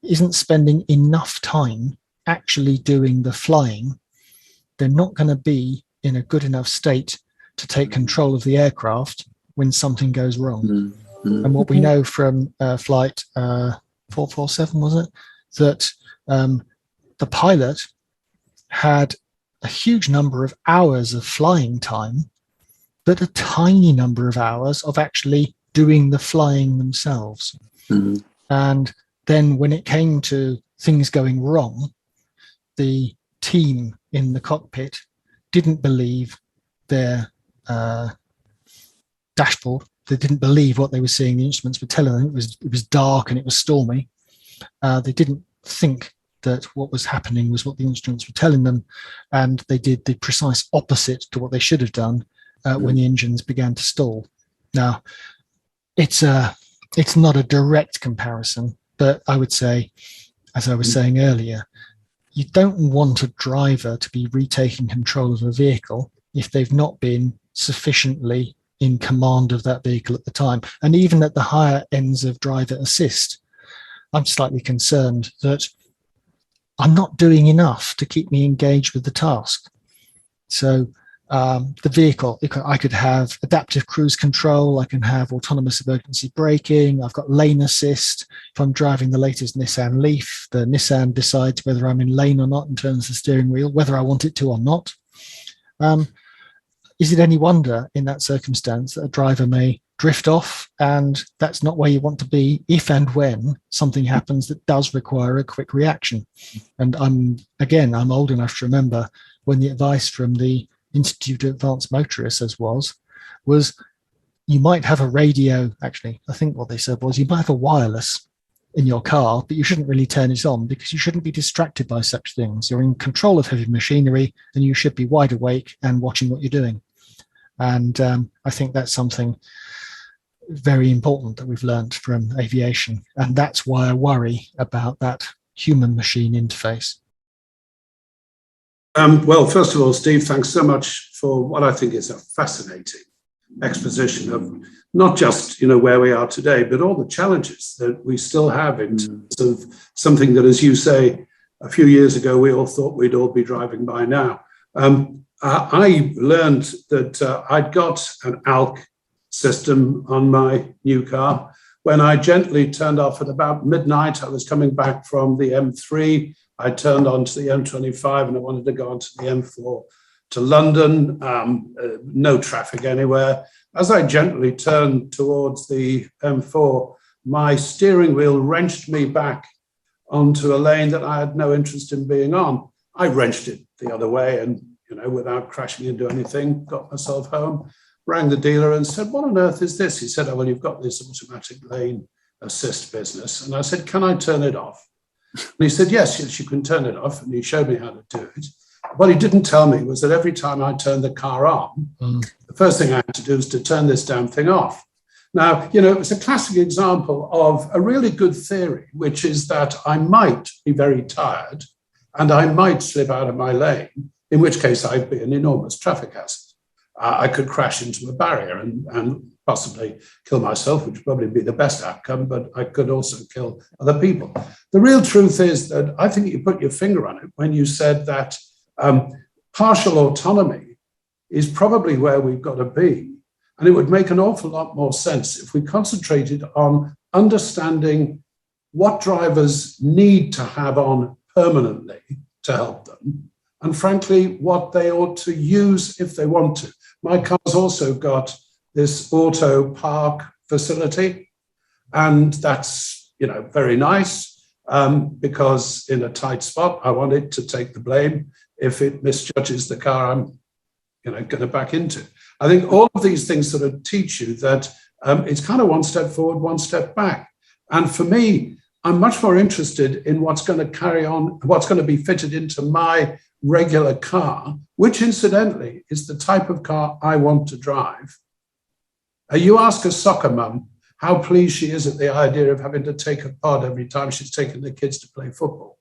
isn't spending enough time actually doing the flying, they're not going to be in a good enough state to take control of the aircraft when something goes wrong. And what we know from flight 447, was it, that the pilot had a huge number of hours of flying time, but a tiny number of hours of actually doing the flying themselves. And then when it came to things going wrong, the team in the cockpit didn't believe their dashboard. They didn't believe what they were seeing. The instruments were telling them it was dark and it was stormy. They didn't think that what was happening was what the instruments were telling them, and they did the precise opposite to what they should have done when the engines began to stall. Now, it's not a direct comparison, but I would say, as I was saying earlier, you don't want a driver to be retaking control of a vehicle if they've not been sufficiently in command of that vehicle at the time. And even at the higher ends of driver assist, I'm slightly concerned that I'm not doing enough to keep me engaged with the task. So the vehicle. I could have adaptive cruise control. I can have autonomous emergency braking. I've got lane assist. If I'm driving the latest Nissan Leaf, the Nissan decides whether I'm in lane or not and turns the steering wheel, whether I want it to or not. Is it any wonder in that circumstance that a driver may drift off, and that's not where you want to be if and when something happens that does require a quick reaction? And I'm old enough to remember when the advice from the Institute of Advanced Motorists was you might have a radio. Actually, I think what they said was you might have a wireless in your car, but you shouldn't really turn it on because you shouldn't be distracted by such things. You're in control of heavy machinery and you should be wide awake and watching what you're doing. And I think that's something very important that we've learned from aviation. And that's why I worry about that human-machine interface. Well, first of all, Steve, thanks so much for what I think is a fascinating exposition of not just, where we are today, but all the challenges that we still have in terms of something that, as you say, a few years ago, we all thought we'd all be driving by now. I learned that I'd got an ALK system on my new car when I gently turned off at about midnight. I was coming back from the M3. I turned onto the M25 and I wanted to go onto the M4 to London, no traffic anywhere. As I gently turned towards the M4, my steering wheel wrenched me back onto a lane that I had no interest in being on. I wrenched it the other way and, without crashing into anything, got myself home, rang the dealer and said, "What on earth is this?" He said, "Oh, well, you've got this automatic lane assist business." And I said, "Can I turn it off?" And he said, yes, you can turn it off. And he showed me how to do it. What he didn't tell me was that every time I turned the car on, the first thing I had to do was to turn this damn thing off. Now, it's a classic example of a really good theory, which is that I might be very tired and I might slip out of my lane, in which case I'd be an enormous traffic hazard. I could crash into a barrier and possibly kill myself, which would probably be the best outcome, but I could also kill other people. The real truth is that I think you put your finger on it when you said that partial autonomy is probably where we've got to be. And it would make an awful lot more sense if we concentrated on understanding what drivers need to have on permanently to help them, and frankly, what they ought to use if they want to. My car's also got this auto park facility, and that's, very nice because in a tight spot, I want it to take the blame if it misjudges the car I'm, going to back into. I think all of these things sort of teach you that it's kind of one step forward, one step back. And for me, I'm much more interested in what's going to carry on, what's going to be fitted into my regular car, which incidentally is the type of car I want to drive. You ask a soccer mum how pleased she is at the idea of having to take apart every time she's taken the kids to play football.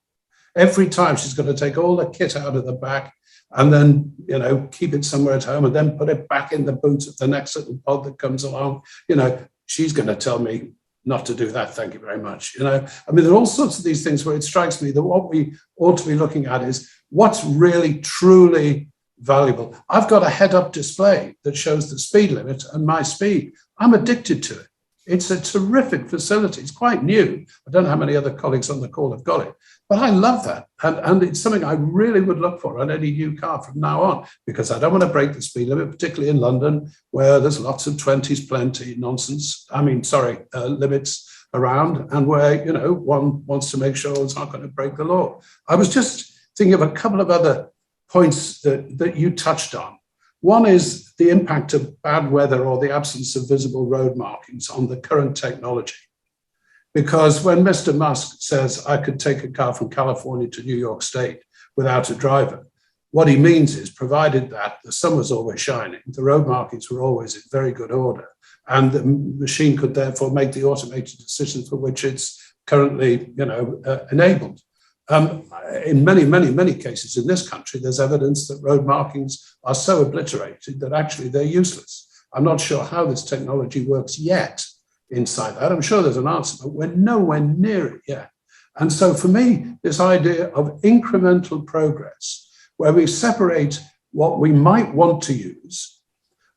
Every time she's got to take all the kit out of the back and then, keep it somewhere at home and then put it back in the boot of the next little pod that comes along. She's going to tell me not to do that, thank you very much. There are all sorts of these things where it strikes me that what we ought to be looking at is what's really, truly valuable. I've got a head-up display that shows the speed limit and my speed. I'm addicted to it. It's a terrific facility. It's quite new. I don't know how many other colleagues on the call have got it, but I love that. And it's something I really would look for on any new car from now on, because I don't want to break the speed limit, particularly in London, where there's lots of 20s plenty limits around, and where, one wants to make sure it's not going to break the law. I was just thinking of a couple of other points that you touched on. One is the impact of bad weather or the absence of visible road markings on the current technology. Because when Mr. Musk says I could take a car from California to New York State without a driver, what he means is, provided that the sun was always shining, the road markings were always in very good order, and the machine could therefore make the automated decisions for which it's currently enabled. In many, many, many cases in this country, there's evidence that road markings are so obliterated that actually they're useless. I'm not sure how this technology works yet inside that. I'm sure there's an answer, but we're nowhere near it yet. And so for me, this idea of incremental progress, where we separate what we might want to use.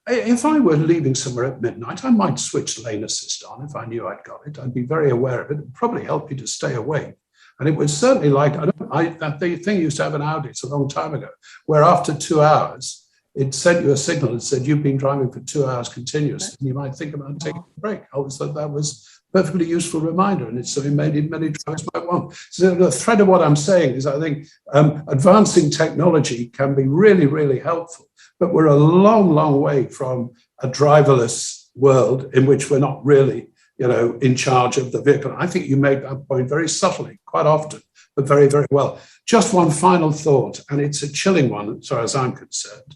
If I were leaving somewhere at midnight, I might switch lane assist on if I knew I'd got it. I'd be very aware of it. It'd probably help you to stay awake. And it was certainly like, that thing used to have an Audi, it's a long time ago, where after 2 hours, it sent you a signal and said, you've been driving for 2 hours continuously, and you might think about taking a break. I always thought that was a perfectly useful reminder, and it's something many drivers might want. So the thread of what I'm saying is I think advancing technology can be really, really helpful, but we're a long, long way from a driverless world in which we're not really, in charge of the vehicle. I think you make that point very subtly, quite often, but very, very well. Just one final thought, and it's a chilling one as far as I'm concerned.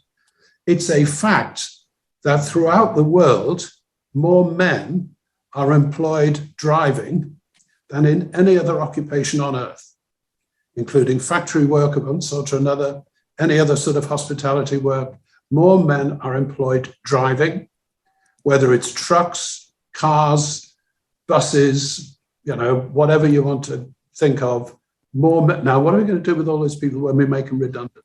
It's a fact that throughout the world, more men are employed driving than in any other occupation on earth, including factory work of one sort or another, any other sort of hospitality work. More men are employed driving, whether it's trucks, cars, buses, whatever you want to think of. More men. Now, what are we going to do with all those people when we make them redundant?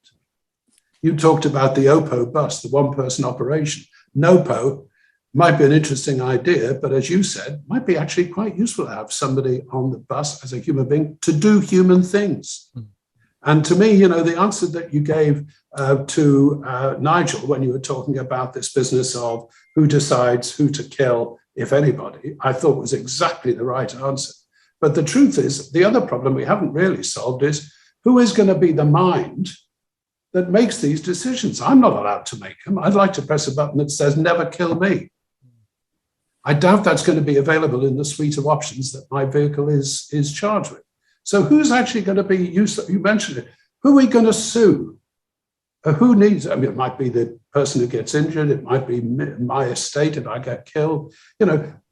You talked about the OPO bus, the one-person operation. NOPO might be an interesting idea, but as you said, might be actually quite useful to have somebody on the bus as a human being to do human things. And to me, the answer that you gave to Nigel when you were talking about this business of who decides who to kill, if anybody, I thought was exactly the right answer. But the truth is, the other problem we haven't really solved is who is going to be the mind that makes these decisions? I'm not allowed to make them. I'd like to press a button that says, never kill me. I doubt that's going to be available in the suite of options that my vehicle is charged with. So who's actually going to be used? You mentioned it. Who are we going to sue? Who needs? I mean, it might be the person who gets injured. It might be my estate if I get killed.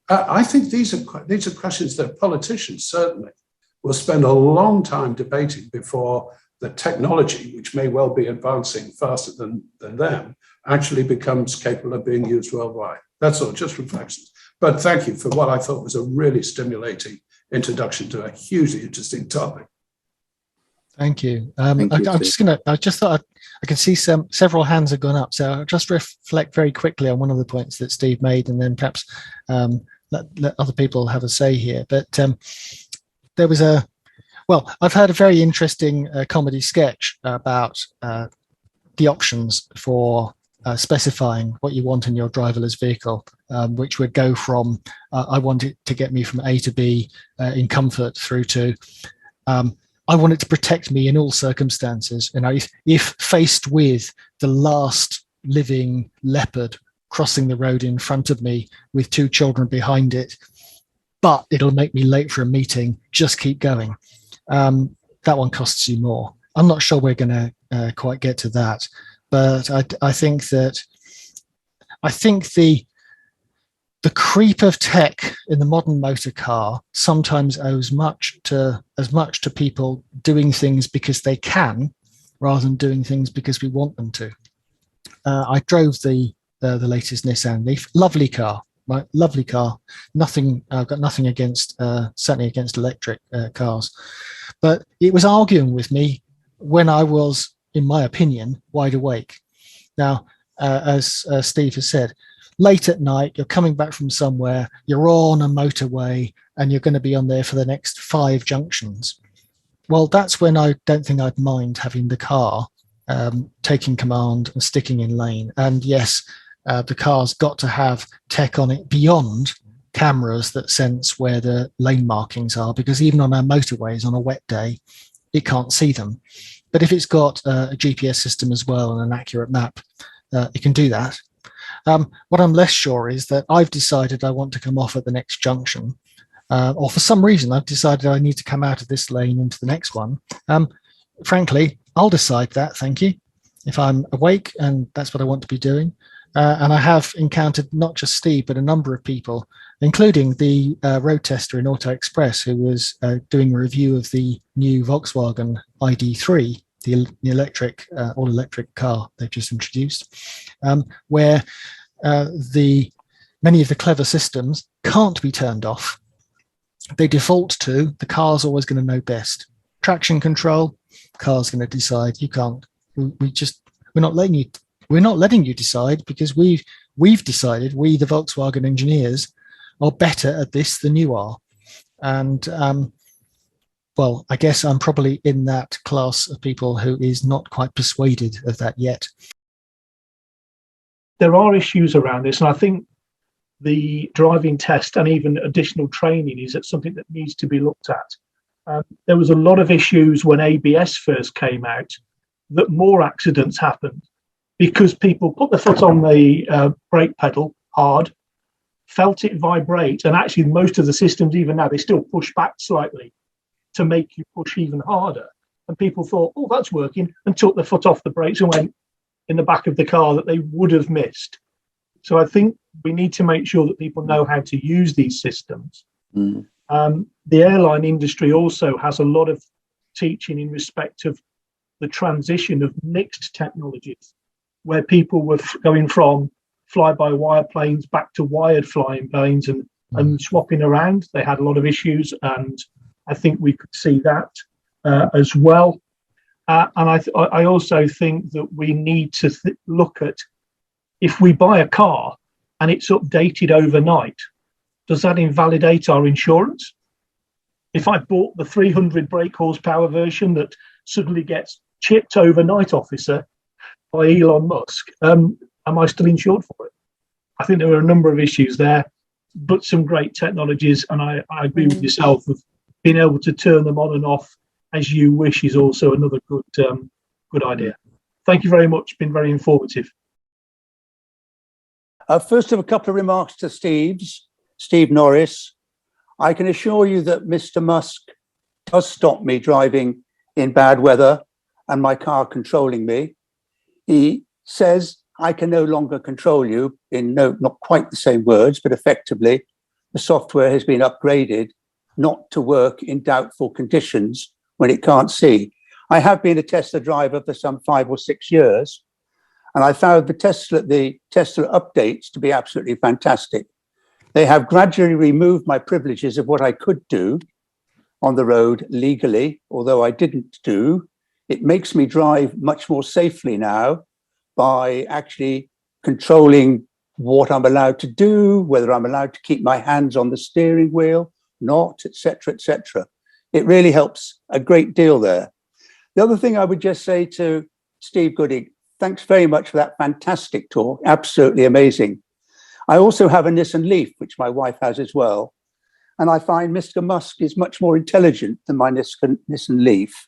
I think these are questions that politicians certainly will spend a long time debating before the technology, which may well be advancing faster than them, actually becomes capable of being used worldwide. That's all, just reflections. But thank you for what I thought was a really stimulating introduction to a hugely interesting topic. Thank you. I just thought I can see several hands have gone up. So I'll just reflect very quickly on one of the points that Steve made, and then perhaps let other people have a say here. But there was I've heard a very interesting comedy sketch about the options for specifying what you want in your driverless vehicle, which would go from I want it to get me from A to B in comfort through to I want it to protect me in all circumstances. If faced with the last living leopard crossing the road in front of me with 2 children behind it, but it'll make me late for a meeting, just keep going. That one costs you more. I'm not sure we're going to quite get to that, but I think the creep of tech in the modern motor car sometimes owes as much to people doing things because they can, rather than doing things because we want them to. I drove the latest Nissan Leaf, lovely car, right? Lovely car. I've got nothing against, certainly against electric cars, but it was arguing with me when I was, in my opinion, wide awake. Now, as Steve has said, late at night, you're coming back from somewhere, you're on a motorway, and you're going to be on there for the next 5 junctions. Well, that's when I don't think I'd mind having the car taking command and sticking in lane. And yes, the car's got to have tech on it beyond cameras that sense where the lane markings are, because even on our motorways on a wet day, it can't see them. But if it's got a GPS system as well and an accurate map, it can do that. What I'm less sure is that I've decided I want to come off at the next junction, or for some reason I've decided I need to come out of this lane into the next one. Frankly, I'll decide that, thank you, if I'm awake and that's what I want to be doing. And I have encountered not just Steve, but a number of people, including the road tester in Auto Express, who was doing a review of the new Volkswagen ID3, the electric, all-electric car they've just introduced, where many of the clever systems can't be turned off. They default to the car's always going to know best. Traction control, car's going to decide you can't. we're not letting you decide, because we've decided, we the Volkswagen engineers are better at this than you are. And well, I guess I'm probably in that class of people who is not quite persuaded of that yet. There are issues around this, and I think the driving test and even additional training is something that needs to be looked at. There was a lot of issues when ABS first came out, that more accidents happened because people put their foot on the brake pedal hard, felt it vibrate, and actually most of the systems, even now, they still push back slightly to make you push even harder. And people thought, oh, that's working, and took their foot off the brakes and went in the back of the car that they would have missed. So I think we need to make sure that people know how to use these systems. The airline industry also has a lot of teaching in respect of the transition of mixed technologies, where people were going from fly-by-wire planes back to wired flying planes and swapping around. They had a lot of issues, and I think we could see that as well. And I also think that we need to look at, if we buy a car and it's updated overnight, does that invalidate our insurance? If I bought the 300 brake horsepower version that suddenly gets chipped overnight, officer, by Elon Musk, am I still insured for it? I think there are a number of issues there, but some great technologies, and I agree with yourself, of being able to turn them on and off as you wish is also another good idea. Thank you very much. Been very informative. First of a couple of remarks to Steve Norris. I can assure you that Mr. Musk does stop me driving in bad weather and my car controlling me. He says, I can no longer control you, in not quite the same words, but effectively, the software has been upgraded not to work in doubtful conditions when it can't see. I have been a Tesla driver for some 5 or 6 years, and I found the Tesla updates to be absolutely fantastic. They have gradually removed my privileges of what I could do on the road legally, although I didn't do. It makes me drive much more safely now by actually controlling what I'm allowed to do, whether I'm allowed to keep my hands on the steering wheel, not, etc., etc. It really helps a great deal there. The other thing I would just say to Steve Gooding, thanks very much for that fantastic talk. Absolutely amazing. I also have a Nissan Leaf, which my wife has as well. And I find Mr. Musk is much more intelligent than my Nissan Leaf.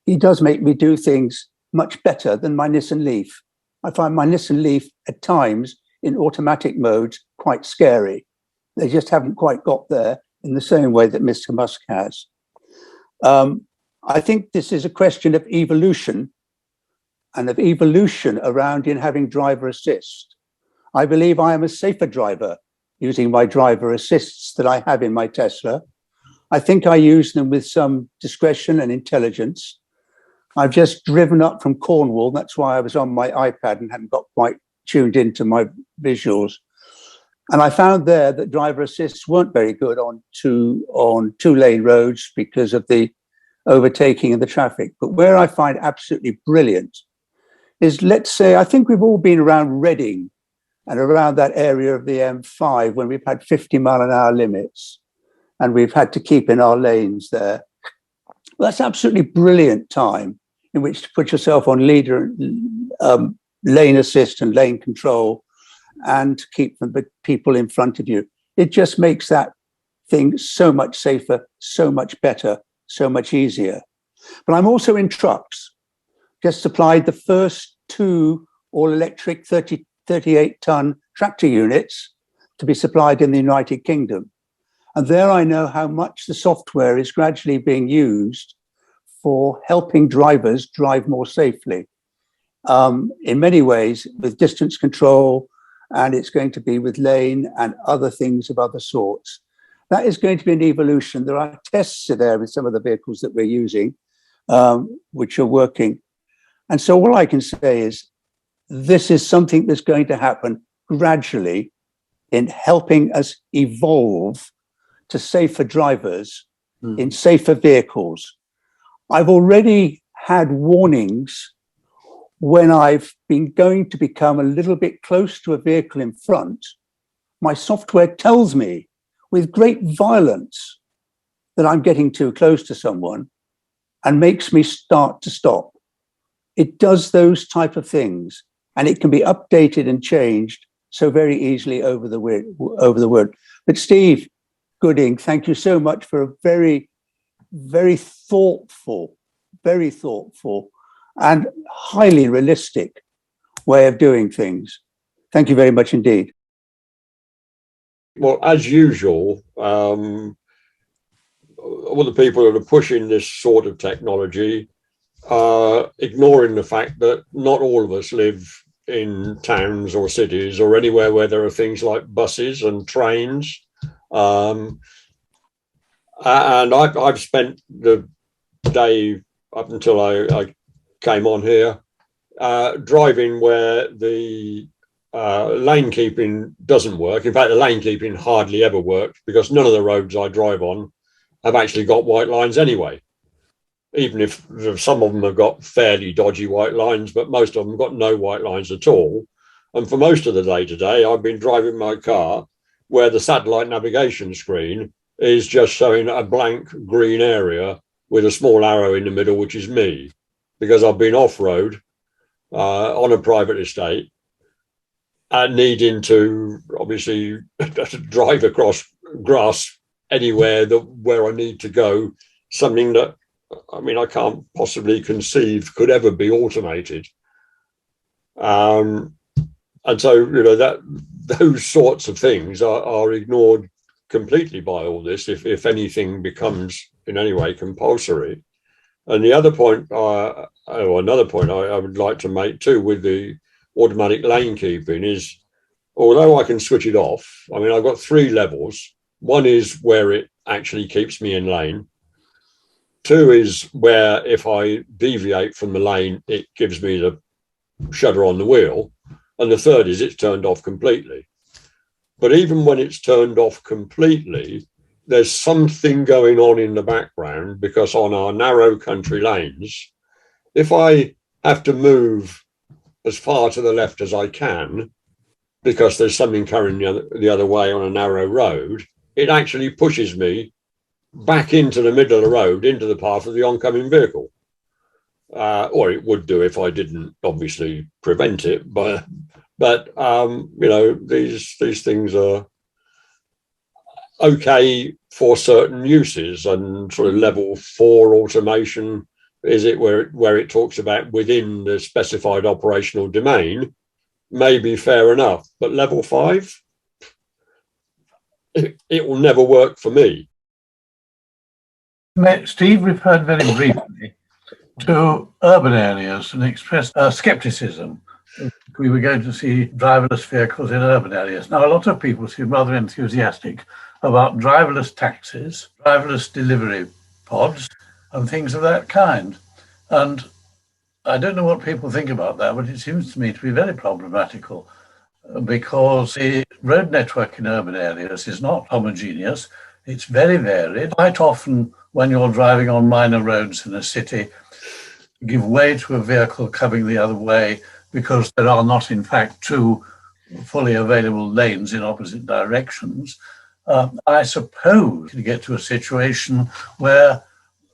He does make me do things much better than my Nissan Leaf. I find my Nissan Leaf at times in automatic modes quite scary. They just haven't quite got there in the same way that Mr. Musk has. I think this is a question of evolution, and of evolution around in having driver assist. I believe I am a safer driver using my driver assists that I have in my Tesla. I think I use them with some discretion and intelligence. I've just driven up from Cornwall. That's why I was on my iPad and hadn't got quite tuned into my visuals. And I found there that driver assists weren't very good on two-lane roads because of the overtaking of the traffic. But where I find absolutely brilliant is, let's say, I think we've all been around Reading and around that area of the M5 when we've had 50-mile-an-hour limits and we've had to keep in our lanes there. Well, that's absolutely brilliant time in which to put yourself on lane assist and lane control and to keep the people in front of you. It just makes that thing so much safer, so much better, so much easier. But I'm also in trucks. Just supplied the first 2 all-electric 38-ton tractor units to be supplied in the United Kingdom. And there I know how much the software is gradually being used for helping drivers drive more safely. In many ways, with distance control, and it's going to be with lane and other things of other sorts. That is going to be an evolution. There are tests there with some of the vehicles that we're using, which are working. And so all I can say is this is something that's going to happen gradually in helping us evolve to safer drivers in safer vehicles. I've already had warnings when I've been going to become a little bit close to a vehicle in front, my software tells me with great violence that I'm getting too close to someone and makes me start to stop. It does those type of things, and it can be updated and changed so very easily over the word. But Steve Gooding, thank you so much for a very, very thoughtful and highly realistic way of doing things. Thank you very much indeed. Well, as usual, all the people that are pushing this sort of technology are ignoring the fact that not all of us live in towns or cities or anywhere where there are things like buses and trains. And I've spent the day up until I came on here driving where the lane keeping doesn't work. In fact, the lane keeping hardly ever works because none of the roads I drive on have actually got white lines anyway. Even if some of them have got fairly dodgy white lines, but most of them have got no white lines at all. And for most of the day today, I've been driving my car where the satellite navigation screen is just showing a blank green area with a small arrow in the middle, which is me, because I've been off-road on a private estate and needing to obviously drive across grass anywhere where I need to go, something that, I mean, I can't possibly conceive could ever be automated. And so, you know, those sorts of things are ignored completely by all this, if anything becomes in any way compulsory. And the other point, another point I would like to make too with the automatic lane keeping is, although I can switch it off, I mean, I've got 3 levels. One is where it actually keeps me in lane. 2 is where if I deviate from the lane, it gives me the shutter on the wheel. And the 3rd is it's turned off completely. But even when it's turned off completely, there's something going on in the background, because on our narrow country lanes, if I have to move as far to the left as I can, because there's something coming the other way on a narrow road, it actually pushes me back into the middle of the road, into the path of the oncoming vehicle. Or it would do if I didn't obviously prevent it. But you know, these things are okay for certain uses, and sort of level 4 automation is it where it talks about within the specified operational domain, may be fair enough. But level 5, it will never work for me. Steve referred very briefly to urban areas and expressed scepticism. We were going to see driverless vehicles in urban areas. Now, a lot of people seem rather enthusiastic about driverless taxis, driverless delivery pods, and things of that kind. And I don't know what people think about that, but it seems to me to be very problematical, because the road network in urban areas is not homogeneous. It's very varied. Quite often, when you're driving on minor roads in a city, you give way to a vehicle coming the other way because there are not, in fact, 2 fully available lanes in opposite directions. I suppose you get to a situation where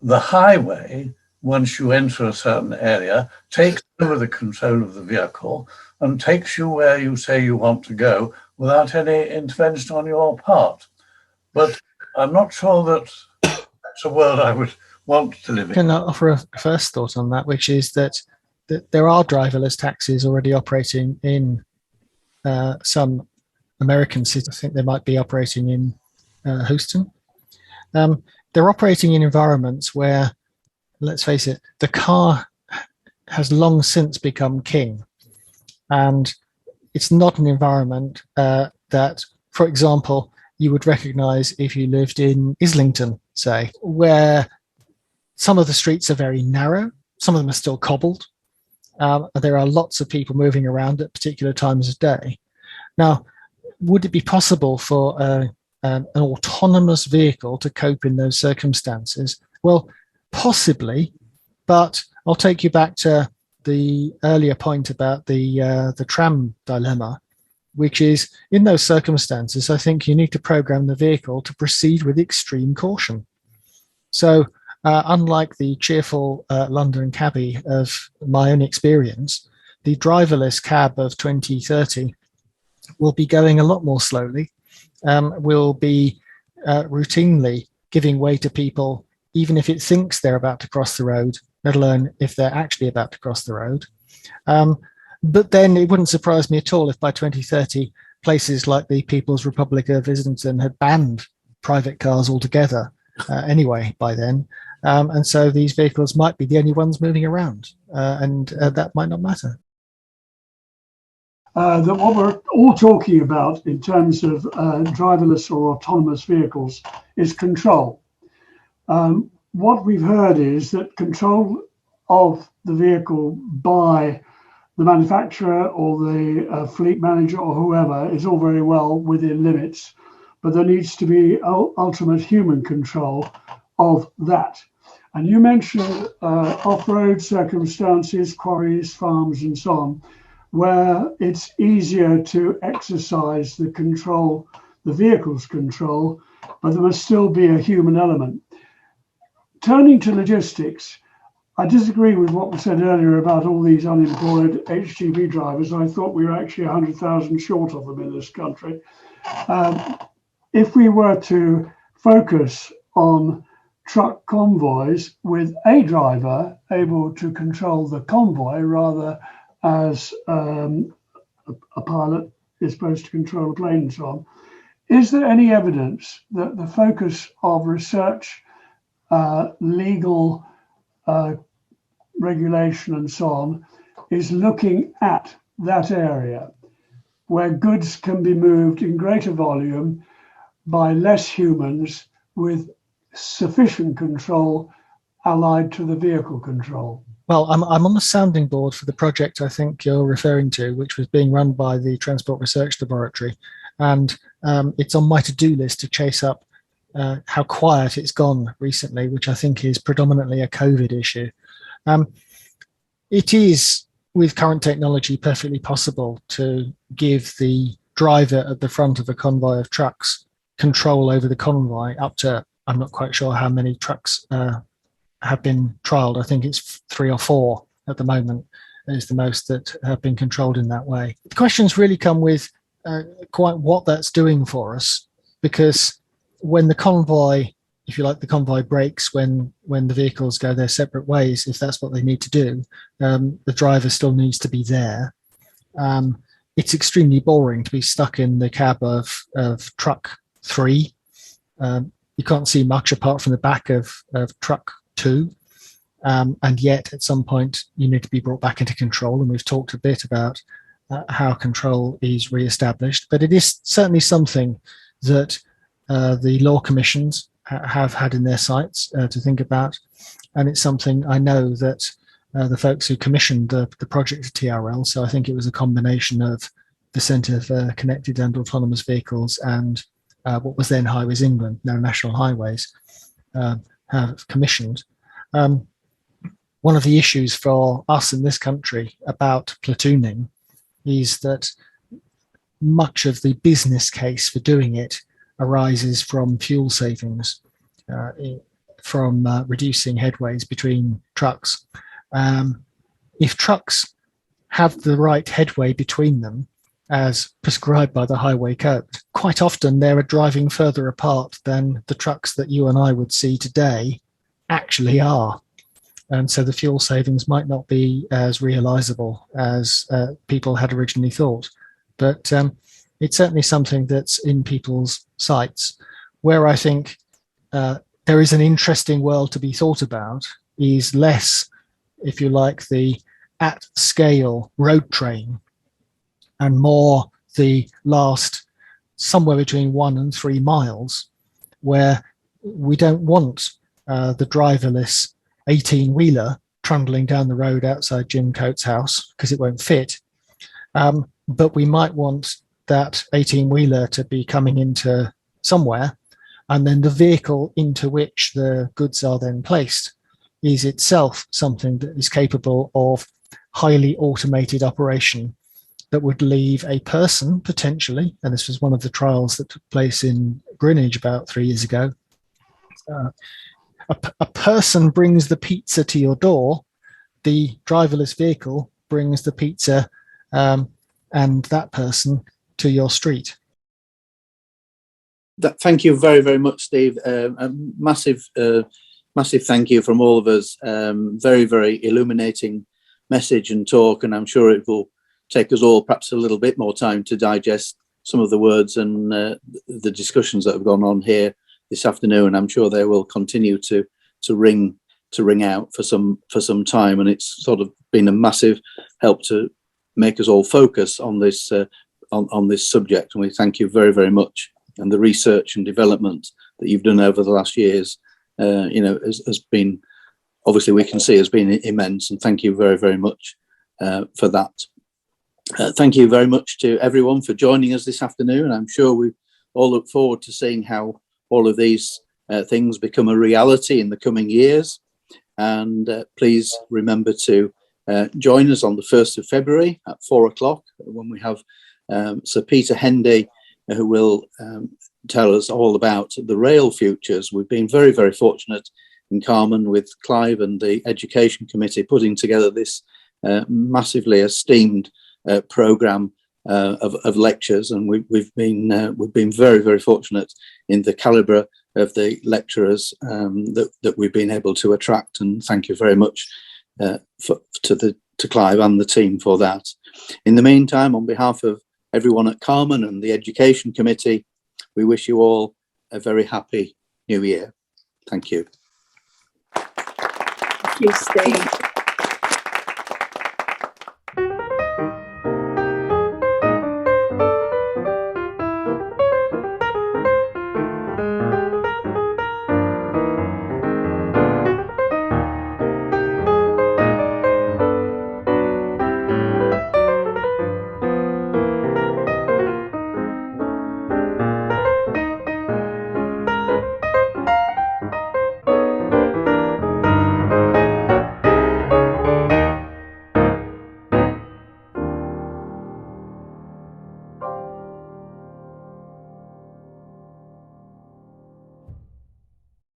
the highway, once you enter a certain area, takes over the control of the vehicle and takes you where you say you want to go without any intervention on your part. But I'm not sure that that's a world I would want to live in. Can I offer a first thought on that, which is that there are driverless taxis already operating in some American cities. I think they might be operating in Houston. They're operating in environments where, let's face it, the car has long since become king. And it's not an environment that, for example, you would recognize if you lived in Islington, say, where some of the streets are very narrow, some of them are still cobbled. There are lots of people moving around at particular times of day. Now, would it be possible for an autonomous vehicle to cope in those circumstances? Well, possibly, but I'll take you back to the earlier point about the tram dilemma, which is in those circumstances, I think you need to program the vehicle to proceed with extreme caution. So unlike the cheerful London cabbie of my own experience, the driverless cab of 2030 will be going a lot more slowly, will be routinely giving way to people, even if it thinks they're about to cross the road, let alone if they're actually about to cross the road. But then it wouldn't surprise me at all if by 2030, places like the People's Republic of Islington had banned private cars altogether anyway by then. And so these vehicles might be the only ones moving around, and that might not matter. That what we're all talking about in terms of driverless or autonomous vehicles is control. What we've heard is that control of the vehicle by the manufacturer or the fleet manager or whoever is all very well within limits, but there needs to be ultimate human control of that. And you mentioned off-road circumstances, quarries, farms, and so on, where it's easier to exercise the control, the vehicle's control, but there must still be a human element. Turning to logistics, I disagree with what was said earlier about all these unemployed HGV drivers. I thought we were actually 100,000 short of them in this country. If we were to focus on truck convoys with a driver able to control the convoy rather as a pilot is supposed to control a plane and so on, is there any evidence that the focus of research, legal regulation and so on is looking at that area where goods can be moved in greater volume by less humans with sufficient control allied to the vehicle control? Well, I'm on the sounding board for the project I think you're referring to, which was being run by the Transport Research Laboratory. And it's on my to-do list to chase up how quiet it's gone recently, which I think is predominantly a COVID issue. It is, with current technology, perfectly possible to give the driver at the front of a convoy of trucks control over the convoy up to, I'm not quite sure how many trucks have been trialled. I think it's 3 or 4 at the moment is the most that have been controlled in that way. The questions really come with quite what that's doing for us, because when the convoy, if you like, the convoy breaks when the vehicles go their separate ways, if that's what they need to do, the driver still needs to be there. It's extremely boring to be stuck in the cab of truck 3. You can't see much apart from the back of truck 2. And yet at some point you need to be brought back into control. And we've talked a bit about how control is re-established, but it is certainly something that the law commissions have had in their sights to think about. And it's something I know that the folks who commissioned the project at TRL, so I think it was a combination of the Centre for Connected and Autonomous Vehicles and what was then Highways England, now National Highways, have commissioned. One of the issues for us in this country about platooning is that much of the business case for doing it arises from fuel savings, from reducing headways between trucks. If trucks have the right headway between them, as prescribed by the highway code, quite often they're driving further apart than the trucks that you and I would see today actually are. And so the fuel savings might not be as realizable as people had originally thought. But it's certainly something that's in people's sights. Where I think there is an interesting world to be thought about is less, if you like, the at-scale road train, and more the last somewhere between 1 and 3 miles, where we don't want the driverless 18-wheeler trundling down the road outside Jim Coates' house because it won't fit. But we might want that 18-wheeler to be coming into somewhere, and then the vehicle into which the goods are then placed is itself something that is capable of highly automated operation that would leave a person potentially, and this was one of the trials that took place in Greenwich about 3 years ago. A person brings the pizza to your door, the driverless vehicle brings the pizza and that person to your street. Thank you very, very much, Steve. A massive thank you from all of us. Very, very illuminating message and talk, and I'm sure it will take us all perhaps a little bit more time to digest some of the words and the discussions that have gone on here this afternoon. I'm sure they will continue to ring out for some time, and it's sort of been a massive help to make us all focus on this on this subject. And we thank you very, very much. And the research and development that you've done over the last years, has been, obviously we can see, has been immense. And thank you very, very much for that. Thank you very much to everyone for joining us this afternoon. I'm sure we all look forward to seeing how all of these things become a reality in the coming years. And please remember to join us on the 1st of February at 4 o'clock when we have Sir Peter Hendy, who will tell us all about the rail futures. We've been very, very fortunate in Carmen with Clive and the Education Committee putting together this massively esteemed programme of lectures, and we've been very, very fortunate in the calibre of the lecturers that we've been able to attract. And thank you very much to Clive and the team for that. In the meantime, on behalf of everyone at Carmen and the Education Committee, we wish you all a very happy New Year. Thank you. Thank you, Steve.